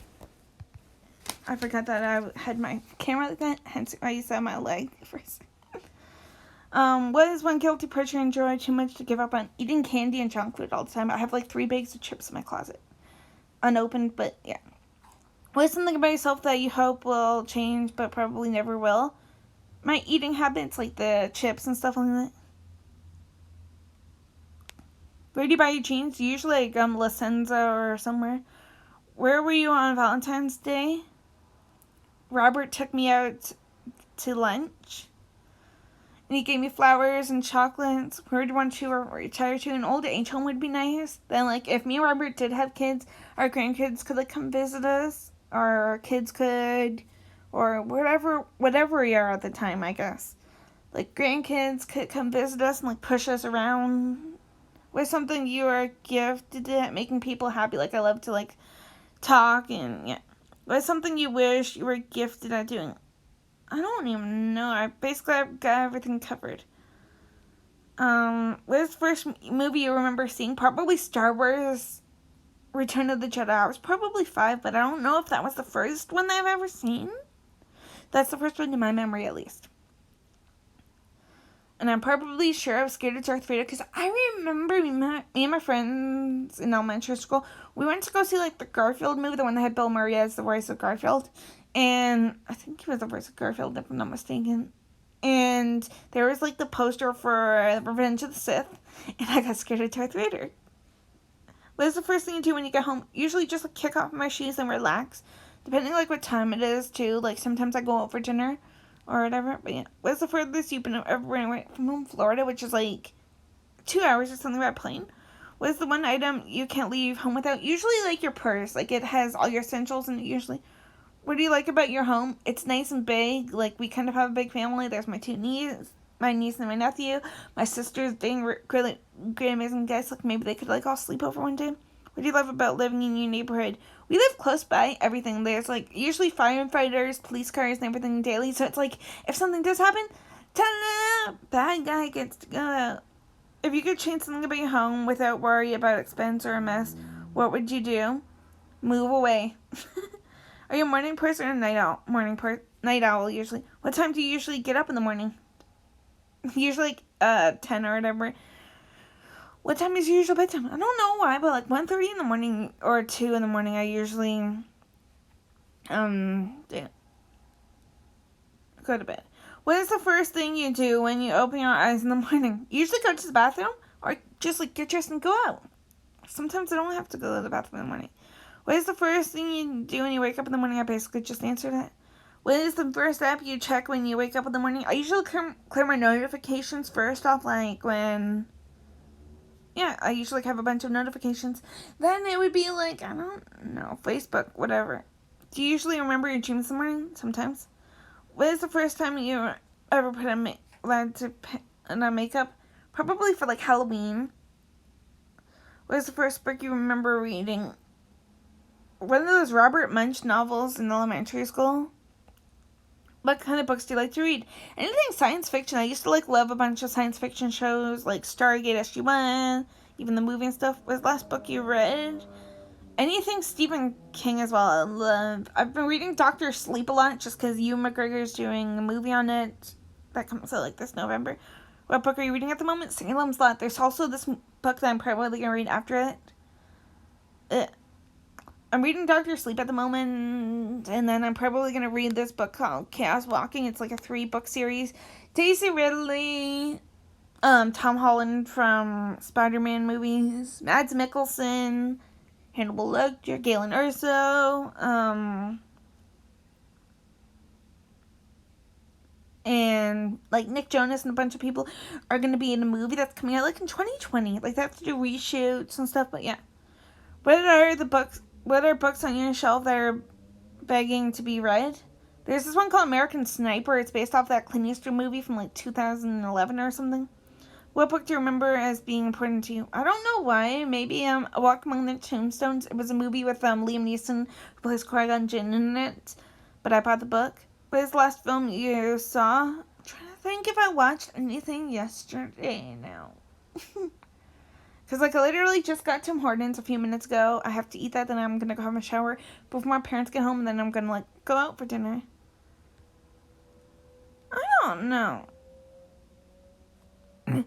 I forgot that I had my camera like that, hence I used to have my leg first. What is one guilty pleasure you enjoy too much to give up on? Eating candy and junk food all the time. I have like 3 bags of chips in my closet. Unopened, but yeah. What is something about yourself that you hope will change, but probably never will? My eating habits, like the chips and stuff like that. Where do you buy your jeans? Usually like La Senza or somewhere. Where were you on Valentine's Day? Robert took me out to lunch. And he gave me flowers and chocolates. Where do you want to retire to? An old age home would be nice. Then, like, if me and Robert did have kids, our grandkids could, like, come visit us. Or our kids could. Or whatever we are at the time, I guess. Like, grandkids could come visit us and, like, push us around. What's something you are gifted at making people happy? Like, I love to, like, talk and, yeah. What's something you wish you were gifted at doing? I don't even know. I've got everything covered. What is the first movie you remember seeing? Probably Star Wars Return of the Jedi. I was probably 5, but I don't know if that was the first one that I've ever seen. That's the first one in my memory, at least. And I'm probably sure I was scared of Darth Vader because I remember me and my friends in elementary school, we went to go see like the Garfield movie, the one that had Bill Murray as the voice of Garfield. And I think he was the voice of Garfield, if I'm not mistaken. And there was like the poster for Revenge of the Sith, and I got scared of Darth Vader. What is the first thing you do when you get home? Usually just like kick off my shoes and relax. Depending like what time it is too. Like sometimes I go out for dinner or whatever. But yeah, what's the furthest you've been ever away from home? Florida, which is like 2 hours or something by plane. What is the one item you can't leave home without? Usually like your purse. Like it has all your essentials in it usually. What do you like about your home? It's nice and big. Like we kind of have a big family. There's my 2 nieces. My niece and my nephew. My sister's being really great, amazing guys. Like maybe they could like all sleep over one day. What do you love about living in your neighborhood? We live close by everything. There's like usually firefighters, police cars, and everything daily. So it's like if something does happen, ta-da! Bad guy gets to go out. If you could change something about your home without worry about expense or a mess, what would you do? Move away. Are you a morning person or a night owl? Night owl usually. What time do you usually get up in the morning? Usually 10 or whatever. What time is your usual bedtime? I don't know why, but like 1:30 in the morning or 2 in the morning I usually go to bed. What is the first thing you do when you open your eyes in the morning? Usually go to the bathroom or just like get dressed and go out. Sometimes I don't have to go to the bathroom in the morning. What is the first thing you do when you wake up in the morning? I basically just answered that. What is the first app you check when you wake up in the morning? I usually clear my notifications first off, like when... Yeah, I usually have a bunch of notifications. Then it would be like, I don't know, Facebook, whatever. Do you usually remember your dreams in the morning? Sometimes. What is the first time you ever put on makeup? Probably for like Halloween. What is the first book you remember reading? One of those Robert Munsch novels in elementary school. What kind of books do you like to read? Anything science fiction. I used to love a bunch of science fiction shows like Stargate SG-1, even the movie and stuff. What was the last book you read? Anything Stephen King as well. I've been reading Dr. Sleep a lot just because Ewan McGregor's doing a movie on it that comes out like this November. What book are you reading at the moment? Salem's Lot. There's also this book that I'm probably going to read after it. I'm reading Dr. Sleep at the moment, and then I'm probably going to read this book called Chaos Walking. It's like a 3-book series. Daisy Ridley, Tom Holland from Spider-Man movies, Mads Mikkelsen, Hannibal Lecter, Galen Erso, and like Nick Jonas and a bunch of people are going to be in a movie that's coming out like in 2020. Like they have to do reshoots and stuff, but yeah. What are books on your shelf that are begging to be read? There's this one called American Sniper. It's based off that Clint Eastwood movie from like 2011 or something. What book do you remember as being important to you? I don't know why. Maybe A Walk Among the Tombstones. It was a movie with Liam Neeson who plays Qui-Gon Jinn in it. But I bought the book. What is the last film you saw? I'm trying to think if I watched anything yesterday now. Because, like, I literally just got Tim Hortons a few minutes ago. I have to eat that, then I'm going to go have a shower before my parents get home, and then I'm going to, like, go out for dinner. I don't know.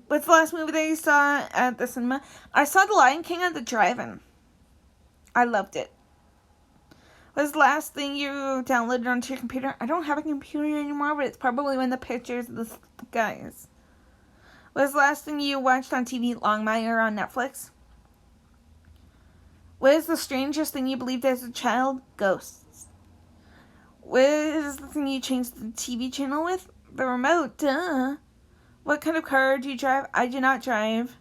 What's the last movie that you saw at the cinema? I saw The Lion King at the drive-in. I loved it. What's the last thing you downloaded onto your computer? I don't have a computer anymore, but it's probably one of the pictures of the guys. What was the last thing you watched on TV? Longmire on Netflix. What is the strangest thing you believed as a child? Ghosts. What is the thing you changed the TV channel with? The remote. Duh. What kind of car do you drive? I do not drive.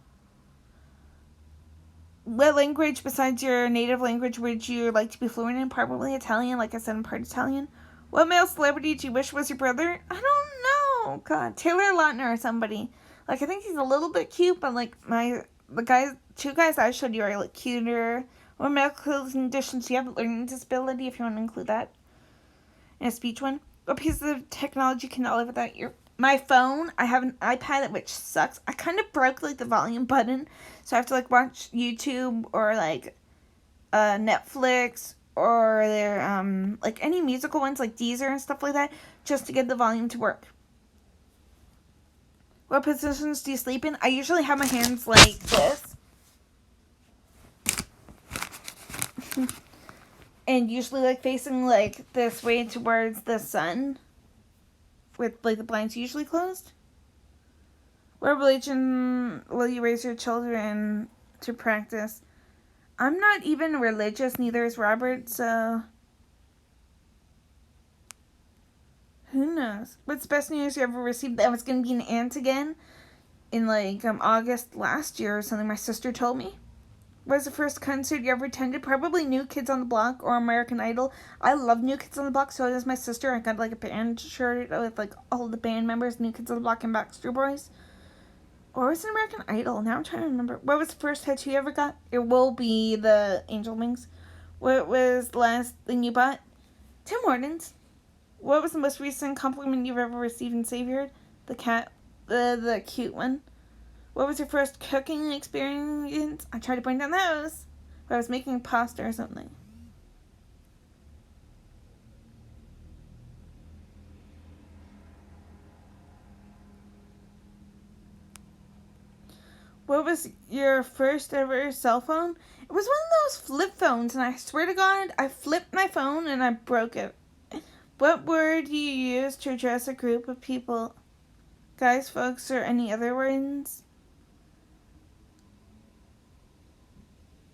What language besides your native language would you like to be fluent in? Probably Italian. Like I said, I'm part Italian. What male celebrity do you wish was your brother? I don't know. God. Taylor Lautner or somebody. Like, I think he's a little bit cute, but, like, the 2 guys I showed you are, like, cuter. What medical conditions do you have? Learning disability, if you want to include that. And a speech one. What piece of technology cannot live without my phone? I have an iPad, which sucks. I kind of broke, like, the volume button. So I have to, like, watch YouTube or, like, Netflix or their like any musical ones like Deezer and stuff like that, just to get the volume to work. What positions do you sleep in? I usually have my hands like this. And usually like facing like this way towards the sun, with like the blinds usually closed. What religion will you raise your children to practice? I'm not even religious, neither is Robert, so who knows? What's the best news you ever received? That I was going to be an aunt again in like August last year or something, my sister told me. What was the first concert you ever attended? Probably New Kids on the Block or American Idol. I love New Kids on the Block, so does my sister. I got like a band shirt with like all the band members, New Kids on the Block and Backstreet Boys. Or was it American Idol? Now I'm trying to remember. What was the first tattoo you ever got? It will be the angel wings. What was the last thing you bought? Tim Hortons. What was the most recent compliment you've ever received and savored? The cat, the cute one. What was your first cooking experience? I tried to bring down those. I was making pasta or something. What was your first ever cell phone? It was one of those flip phones, and I swear to God, I flipped my phone and I broke it. What word do you use to address a group of people? Guys, folks, or any other words?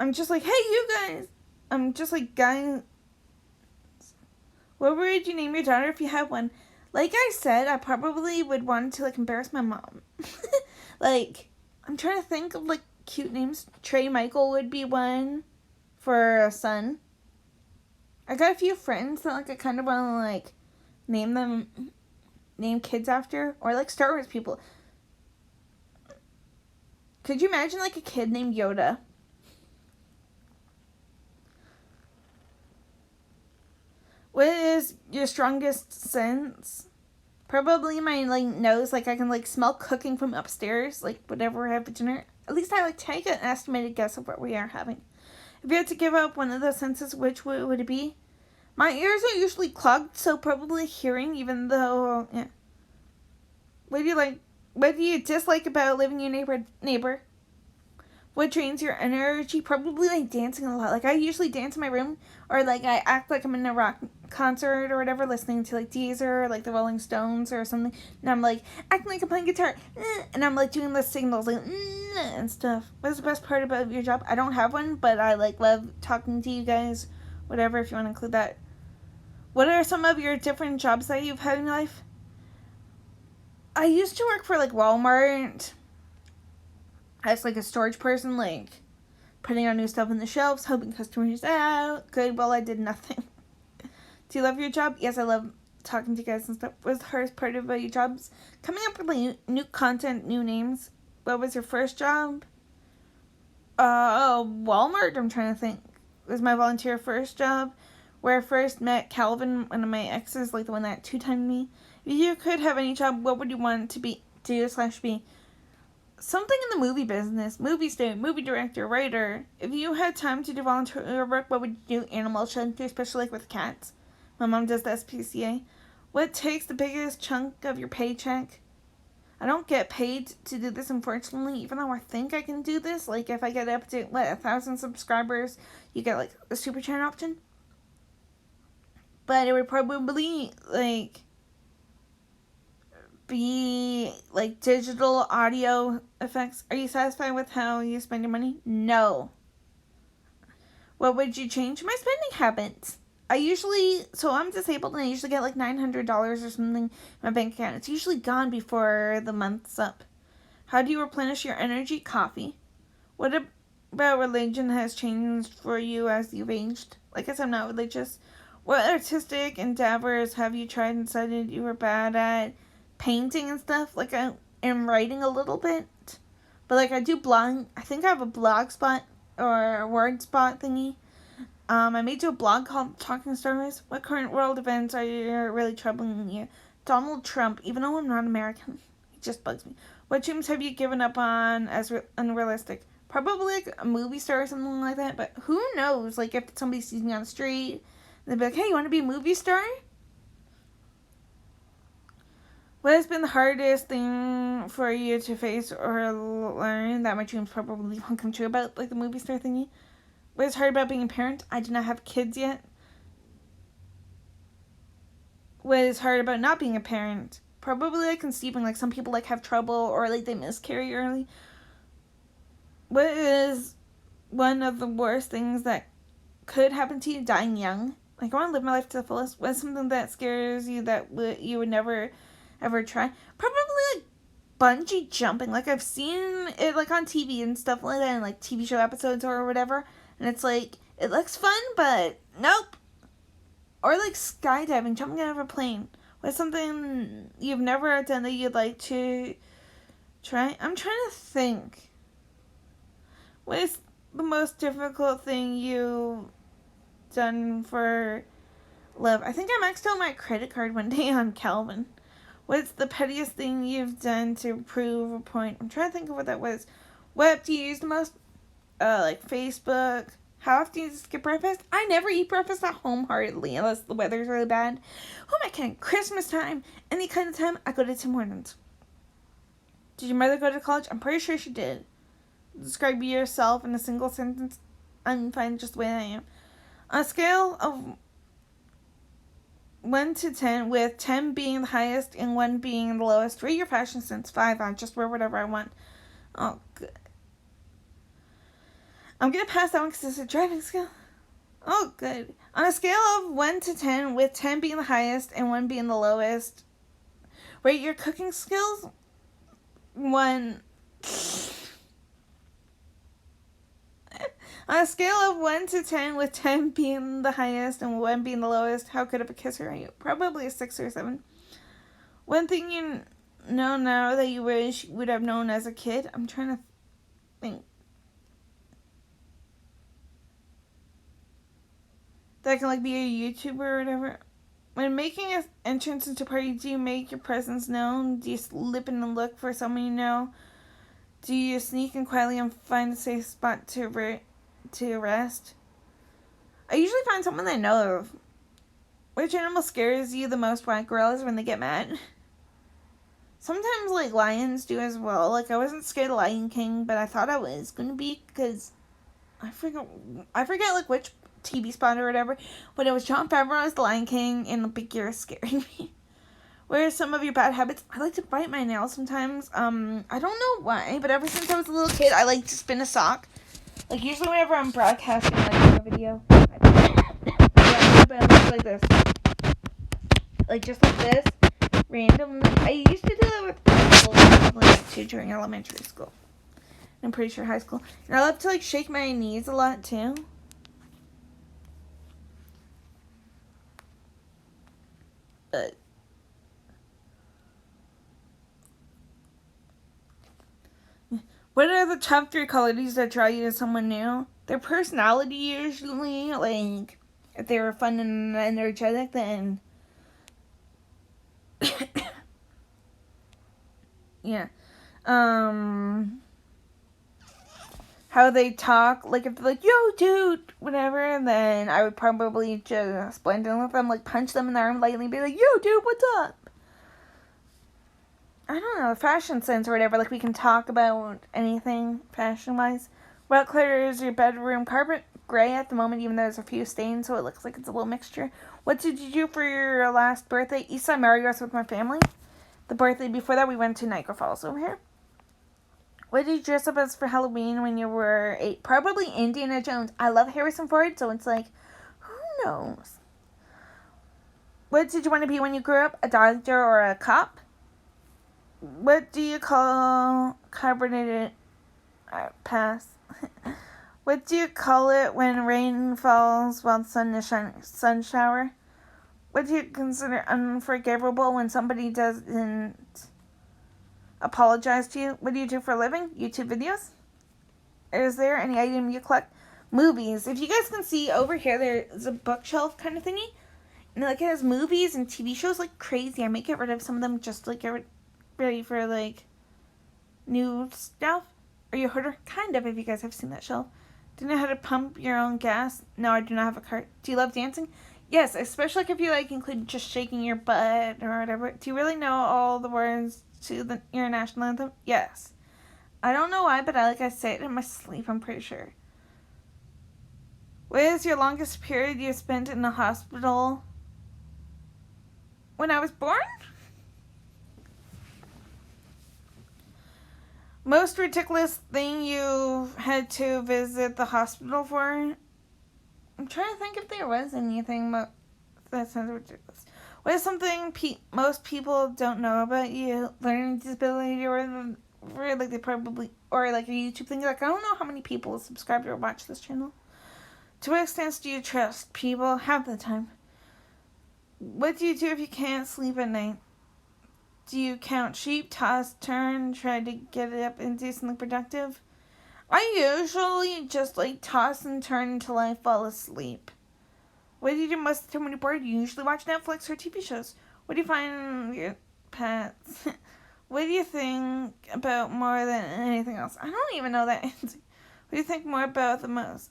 I'm just like, hey, you guys. I'm just like, guys. What would you name your daughter if you had one? Like I said, I probably would want to like embarrass my mom. Like, I'm trying to think of like cute names. Trey Michael would be one for a son. I got a few friends that like I kind of want to like name kids after, or like Star Wars people. Could you imagine like a kid named Yoda? What is your strongest sense? Probably my like nose. Like I can like smell cooking from upstairs. Like whatever we have for dinner. At least I like take an estimated guess of what we are having. If you had to give up one of those senses, which would it be? My ears are usually clogged, so probably hearing. Even though, yeah. What do you like? What do you dislike about living your neighbor? What drains your energy? Probably like dancing a lot. Like I usually dance in my room, or like I act like I'm in a rock concert or whatever, listening to like Deezer or like the Rolling Stones or something, and I'm like acting like I'm playing guitar, and I'm like doing the signals like and stuff. What's the best part about your job? I don't have one, but I like love talking to you guys. Whatever, if you want to include that. What are some of your different jobs that you've had in your life? I used to work for like Walmart as like a storage person, like putting our new stuff on the shelves, helping customers out. Good, well, I did nothing. Do you love your job? Yes, I love talking to you guys and stuff. What's the hardest part about your jobs? Coming up with like new content, new names. What was your first job? Walmart, I'm trying to think. It was my volunteer first job, where I first met Calvin, one of my exes, like the one that two-timed me. If you could have any job, what would you want to be, do/be? Something in the movie business. Movie star, movie director, writer. If you had time to do volunteer work, what would you do? Animal shelter, especially like with cats. My mom does the SPCA. What takes the biggest chunk of your paycheck? I don't get paid to do this, unfortunately, even though I think I can do this. Like, if I get up to, 1,000 subscribers, you get, like, a super chat option. But it would probably, like, be, like, digital audio effects. Are you satisfied with how you spend your money? No. What would you change? My spending habits. I'm disabled and I usually get like $900 or something in my bank account. It's usually gone before the month's up. How do you replenish your energy? Coffee. What about religion has changed for you as you've aged? Like I guess I'm not religious. What artistic endeavors have you tried and decided you were bad at? Painting and stuff. Like I am writing a little bit. But like I do blog. I think I have a blog spot or a word spot thingy. I made you a blog called Talking Stories. What current world events are really troubling you? Donald Trump, even though I'm not American, he just bugs me. What dreams have you given up on as unrealistic? Probably like a movie star or something like that. But who knows? Like if somebody sees me on the street, they'd be like, "Hey, you want to be a movie star?" What has been the hardest thing for you to face or learn that my dreams probably won't come true about, like the movie star thingy? What is hard about being a parent? I do not have kids yet. What is hard about not being a parent? Probably like conceiving. Like some people like have trouble or like they miscarry early. What is one of the worst things that could happen to you? Dying young. Like I want to live my life to the fullest. What's something that scares you that you would never ever try? Probably like bungee jumping. Like I've seen it like on TV and stuff like that, and like TV show episodes or whatever. And it's like it looks fun, but nope. Or like skydiving, jumping out of a plane. What's something you've never done that you'd like to try? I'm trying to think. What is the most difficult thing you've done for love? I think I maxed out my credit card one day on Calvin. What's the pettiest thing you've done to prove a point? I'm trying to think of what that was. What app do you use the most? Like Facebook. How often do you skip breakfast? I never eat breakfast at home hardly unless the weather's really bad. Who am I kidding? Christmas time, any kind of time, I go to Tim Hortons. Did your mother go to college? I'm pretty sure she did. Describe yourself in a single sentence. I'm fine just the way I am. On a scale of 1 to 10, with 10 being the highest and 1 being the lowest, rate your fashion sense. 5, I just wear whatever I want. Oh, good. I'm going to pass that one because it's a driving skill. Oh, good. On a scale of 1 to 10, with 10 being the highest and 1 being the lowest, rate your cooking skills. 1. On a scale of 1 to 10, with 10 being the highest and 1 being the lowest, how good of a kisser are you? Probably a 6 or 7. One thing you know now that you wish you would have known as a kid. I'm trying to think. That can like be a YouTuber or whatever. When making an entrance into a party, do you make your presence known? Do you slip in and look for someone you know? Do you sneak in quietly and find a safe spot to rest? I usually find someone I know of. Which animal scares you the most? Why? Gorillas when they get mad. Sometimes like lions do as well. Like I wasn't scared of Lion King, but I thought I was gonna be because I forget like which TV spot or whatever, but it was Jon Favreau as the Lion King and the big ear scaring me. What are some of your bad habits? I like to bite my nails sometimes. I don't know why, but ever since I was a little kid, I like to spin a sock. Like usually whenever I'm broadcasting like a video, I like this, like just like this, randomly. I used to do that with people like too during elementary school. I'm pretty sure high school. And I love to like shake my knees a lot too. But what are the top 3 qualities that draw you to someone new? Their personality usually. Like if they were fun and energetic, then yeah. How they talk, like if they're like, yo dude, whatever, then I would probably just blend in with them, like punch them in the arm lightly and be like, yo dude, what's up? I don't know, fashion sense or whatever, like we can talk about anything fashion wise. What color is your bedroom carpet? Gray at the moment, even though there's a few stains, so it looks like it's a little mixture. What did you do for your last birthday? Eastside Mario's with my family. The birthday before that, we went to Niagara Falls over here. What did you dress up as for Halloween when you were 8? Probably Indiana Jones. I love Harrison Ford, so it's like, who knows? What did you want to be when you grew up? A doctor or a cop? What do you call carbonated... pass. What do you call it when rain falls while the sun is shining? Sun shower? What do you consider unforgivable when somebody doesn't apologize to you? What do you do for a living? YouTube videos? Is there any item you collect? Movies. If you guys can see over here, there's a bookshelf kind of thingy. And like it has movies and TV shows like crazy. I may get rid of some of them just to like get ready for like new stuff. Are you a hoarder? Kind of, if you guys have seen that show. Do you know how to pump your own gas? No, I do not have a cart. Do you love dancing? Yes, especially if you like include just shaking your butt or whatever. Do you really know all the words to your national anthem? Yes. I don't know why, but I say it in my sleep, I'm pretty sure. What is your longest period you spent in the hospital? When I was born? Most ridiculous thing you had to visit the hospital for? I'm trying to think if there was anything that sounds ridiculous. What is something most people don't know about you? Learning disability or like they probably, or like a YouTube thing. Like, I don't know how many people subscribe or watch this channel. To what extent do you trust people? Half the time. What do you do if you can't sleep at night? Do you count sheep, toss, turn, try to get it up and do something productive? I usually just like toss and turn until I fall asleep. What do you do most of the time when you're bored? You usually watch Netflix or TV shows. What do you find your pets? What do you think about more than anything else? I don't even know that answer. What do you think more about the most?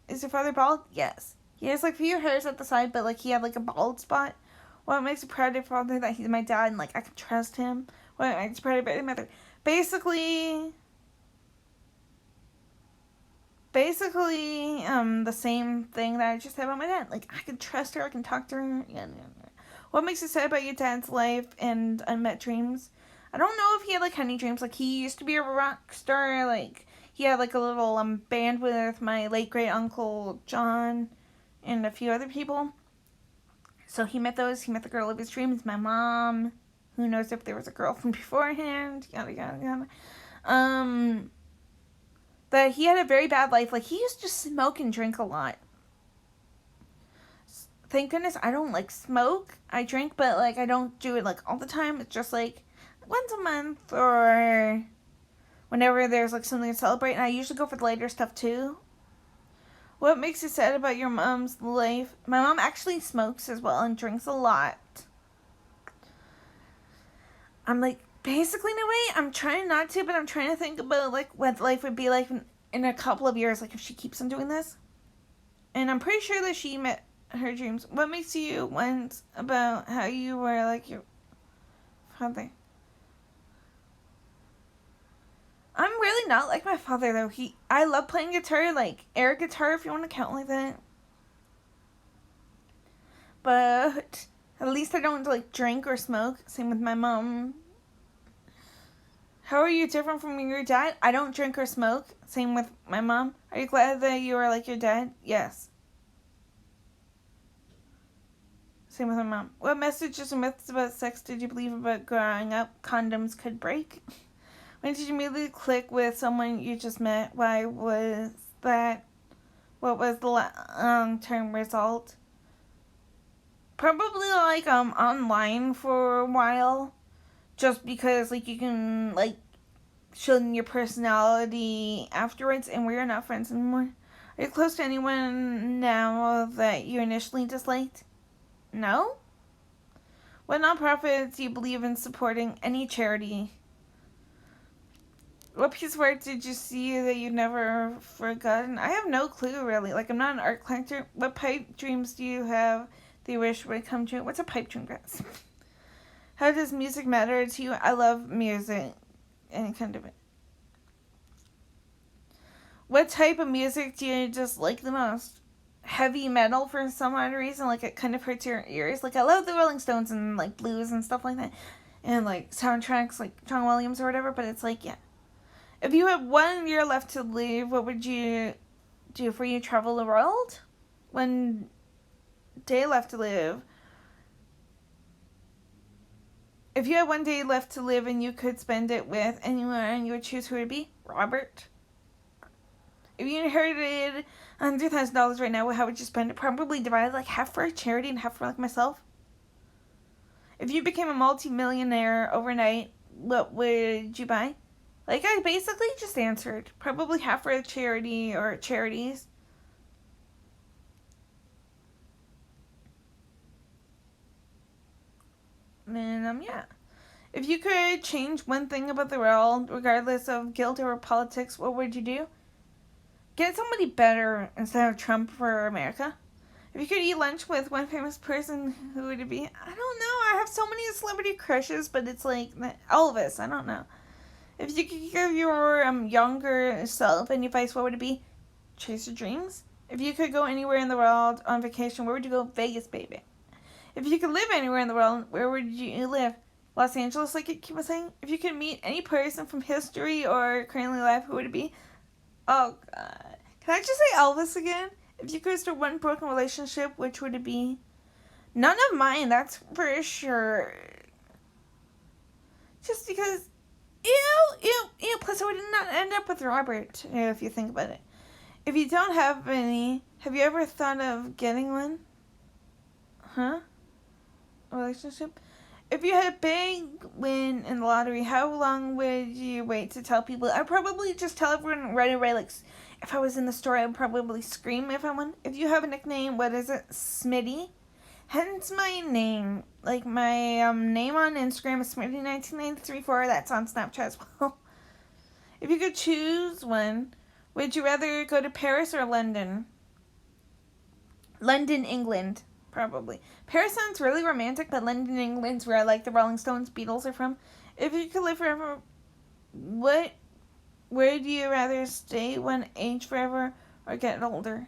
Is your father bald? Yes. He has like few hairs at the side, but like he had like a bald spot. What makes you proud of your father? That he's my dad and like I can trust him. What makes you proud of your mother? Basically, the same thing that I just said about my dad. Like, I can trust her, I can talk to her. Yeah. What makes you sad about your dad's life and unmet dreams? I don't know if he had, like, any dreams. Like, he used to be a rock star. Like, he had, like, a little band with my late great uncle John and a few other people. So he met the girl of his dreams, my mom. Who knows if there was a girlfriend beforehand? Yada, yada, yada. But he had a very bad life. Like, he used to smoke and drink a lot. Thank goodness I don't, like, smoke. I drink, but, like, I don't do it, like, all the time. It's just, like, once a month or whenever there's, like, something to celebrate. And I usually go for the lighter stuff, too. What makes you sad about your mom's life? My mom actually smokes as well and drinks a lot. I'm, like, basically, in a way, I'm trying not to, but I'm trying to think about, like, what life would be like in a couple of years, like, if she keeps on doing this. And I'm pretty sure that she met her dreams. What makes you wonder about how you were, like, your father? I'm really not like my father, though. I love playing guitar, like, air guitar, if you want to count like that. But at least I don't, like, drink or smoke. Same with my mom. How are you different from your dad? I don't drink or smoke. Same with my mom. Are you glad that you are like your dad? Yes. Same with my mom. What messages or myths about sex did you believe about growing up? Condoms could break. When did you immediately click with someone you just met? Why was that? What was the long-term result? Probably like online for a while. Just because like you can like show them your personality afterwards, and we're not friends anymore. Are you close to anyone now that you initially disliked? No? What nonprofit do you believe in supporting? Any charity? What piece of art did you see that you never forgotten? I have no clue, really. Like, I'm not an art collector. What pipe dreams do you have that you wish would come true? What's a pipe dream, guys? How does music matter to you? I love music. Any kind of it. What type of music do you just like the most? Heavy metal for some odd reason. Like, it kind of hurts your ears. Like, I love the Rolling Stones and, like, blues and stuff like that. And, like, soundtracks like John Williams or whatever. But it's like, yeah. If you had 1 year left to live, what would you do for you? Travel the world? 1 day left to live. If you had 1 day left to live and you could spend it with anyone, you would choose who it would be? Robert. If you inherited $100,000 right now, how would you spend it? Probably divided like half for a charity and half for like myself. If you became a multi-millionaire overnight, what would you buy? Like I basically just answered. Probably half for a charity or charities. And yeah. If you could change one thing about the world, regardless of guilt or politics, what would you do? Get somebody better instead of Trump for America. If you could eat lunch with one famous person, who would it be? I don't know. I have so many celebrity crushes, but it's like Elvis. I don't know. If you could give your younger self any advice, what would it be? Chase your dreams. If you could go anywhere in the world on vacation, where would you go? Vegas, baby. If you could live anywhere in the world, where would you live? Los Angeles, like Kim was saying. If you could meet any person from history or currently alive, who would it be? Oh, God. Can I just say Elvis again? If you could start one broken relationship, which would it be? None of mine, that's for sure. Just because, ew. Plus, I would not end up with Robert, if you think about it. If you don't have any, have you ever thought of getting one? Huh? A relationship? If you had a big win in the lottery, how long would you wait to tell people? I'd probably just tell everyone right away. Like, if I was in the store, I'd probably scream if I won. If you have a nickname, what is it? Smitty. Hence my name. Like, my name on Instagram is Smitty19934. That's on Snapchat as well. If you could choose one, would you rather go to Paris or London? London, England. Probably. Paris sounds really romantic, but London, England's where like the Rolling Stones, Beatles are from. If you could live forever, where do you rather stay one age forever or get older?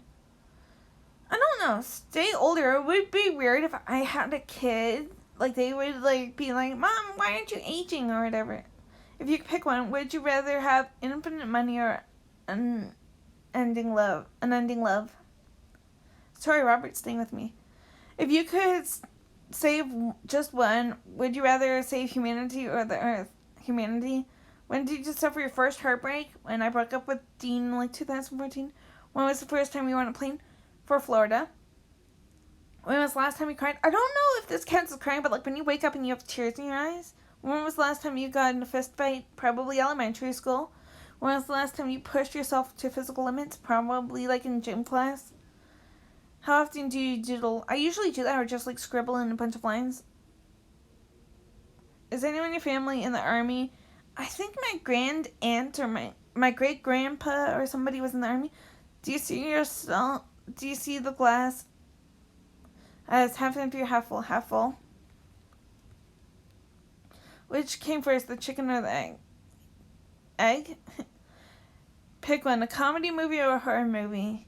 I don't know. Stay older. It would be weird if I had a kid. Like, they would like be like, Mom, why aren't you aging or whatever. If you could pick one, would you rather have infinite money or unending love? Sorry, Robert's staying with me. If you could save just one, would you rather save humanity or the earth? Humanity. When did you suffer your first heartbreak? When I broke up with Dean in like 2014. When was the first time you were on a plane? For Florida. When was the last time you cried? I don't know if this counts as crying, but like when you wake up and you have tears in your eyes. When was the last time you got in a fist fight? Probably elementary school. When was the last time you pushed yourself to physical limits? Probably like in gym class. How often do you doodle? I usually do that or just like scribble in a bunch of lines. Is anyone in your family in the army? I think my grand aunt or my great grandpa or somebody was in the army. Do you see yourself? Do you see the glass as half empty or half full? Half full. Which came first, the chicken or the egg? Egg? Pick one, a comedy movie or a horror movie?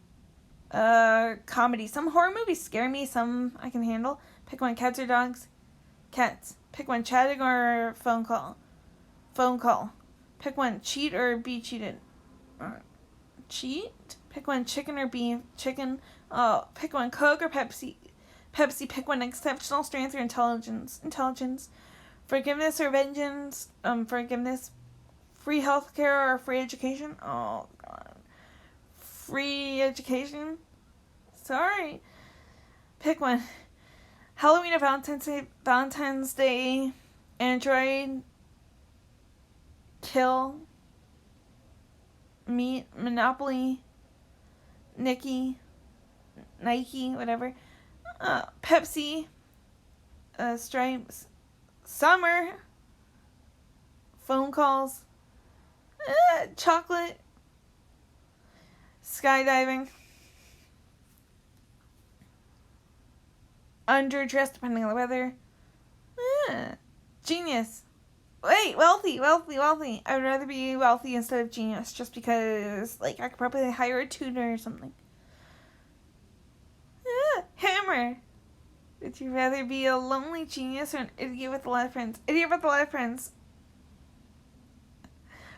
Comedy. Some horror movies scare me, some I can handle. Pick one, cats or dogs? Cats. Pick one, chatting or phone call? Phone call. Pick one, cheat or be cheated? Cheat? Pick one, chicken or beef? Chicken. Oh, pick one, Coke or Pepsi? Pepsi. Pick one, exceptional strength or intelligence? Intelligence. Forgiveness or vengeance? Forgiveness. Free healthcare or free education? Oh, God. Free education? Sorry. Pick one. Halloween or Valentine's Day. Android. Kill. Meat. Monopoly. Nike, whatever. Pepsi. Stripes. Summer. Phone calls. Chocolate. Skydiving. Underdressed, depending on the weather. Genius. Wait, wealthy. I would rather be wealthy instead of genius, just because, like, I could probably hire a tutor or something. Hammer. Would you rather be a lonely genius or an idiot with a lot of friends? Idiot with a lot of friends.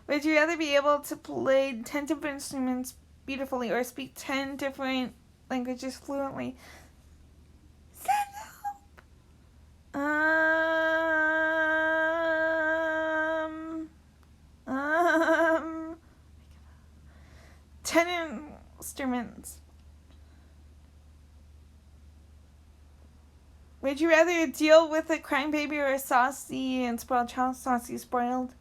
Would you rather be able to play 10 different instruments beautifully or speak 10 different languages fluently? Send help! 10 instruments. Would you rather deal with a crying baby or a saucy and spoiled child? Saucy, spoiled.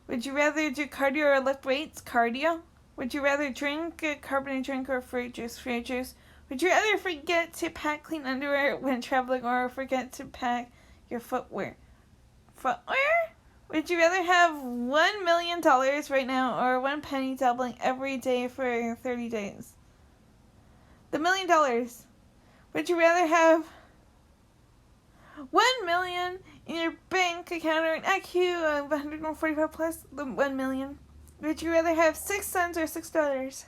Would you rather do cardio or lift weights? Cardio. Would you rather drink a carbonated drink or fruit juice? Fruit juice. Would you rather forget to pack clean underwear when traveling or forget to pack your footwear? footwear? Would you rather have $1 million right now or 1 penny doubling every day for 30 days? The $1 million. Would you rather have 1 million in your bank account or an IQ of 145 plus the 1 million? Would you rather have 6 cents or $6?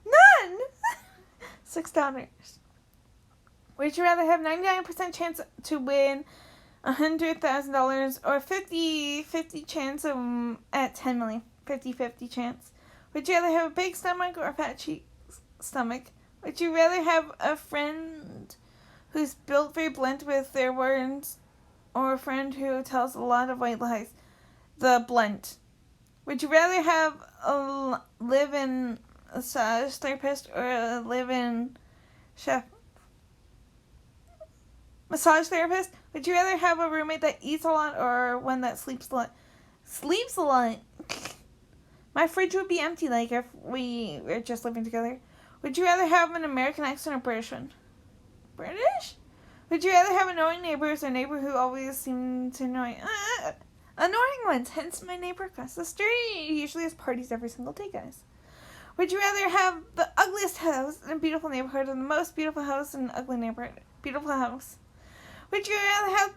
None! $6. Would you rather have 99% chance to win $100,000 or 50-50 chance at 10 million? 50-50 chance. Would you rather have a big stomach or a fat stomach? Would you rather have a friend who's built very blunt with their words or a friend who tells a lot of white lies? The blunt. Would you rather have a live-in massage therapist or a live-in massage therapist? Would you rather have a roommate that eats a lot or one that sleeps a lot? Sleeps a lot. My fridge would be empty, like, if we were just living together. Would you rather have an American accent or British one? British? Would you rather have annoying neighbors or a neighbor who always seem to annoy? Annoying ones, hence my neighbor across the street. He usually has parties every single day, guys. Would you rather have the ugliest house in a beautiful neighborhood or the most beautiful house in an ugly neighborhood? Beautiful house. Would you rather have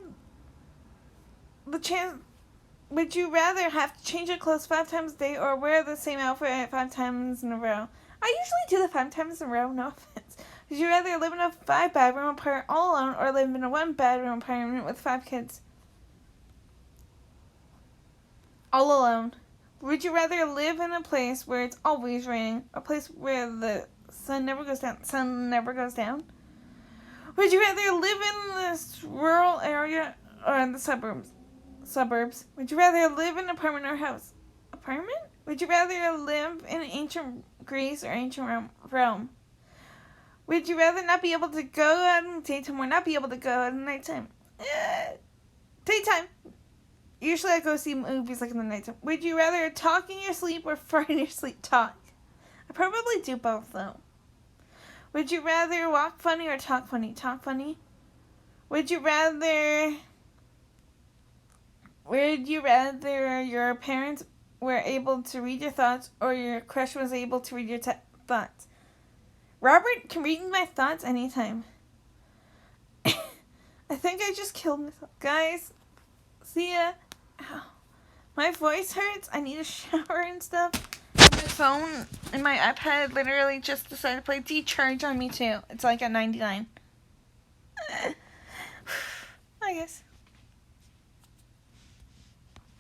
Would you rather have to change your clothes 5 times a day or wear the same outfit 5 times in a row? I usually do the 5 times in a row, no offense. Would you rather live in a 5-bedroom apartment all alone or live in a 1-bedroom apartment with 5 kids? All alone. Would you rather live in a place where it's always raining, a place where the sun never goes down? Would you rather live in this rural area or in the suburbs? Would you rather live in an apartment or house? Apartment? Would you rather live in ancient Greece or ancient Rome? Would you rather not be able to go out in the daytime or not be able to go out in the nighttime? Daytime. Usually I go see movies like in the nighttime. Would you rather talk in your sleep or fart in your sleep? Talk. I probably do both, though. Would you rather walk funny or talk funny? Talk funny. Would you rather your parents were able to read your thoughts or your crush was able to read your thoughts? Robert can read my thoughts anytime. I think I just killed myself. Guys, see ya. Ow. My voice hurts. I need a shower and stuff. My phone and my iPad literally just decided to play decharge on me too. It's like at 99. I guess.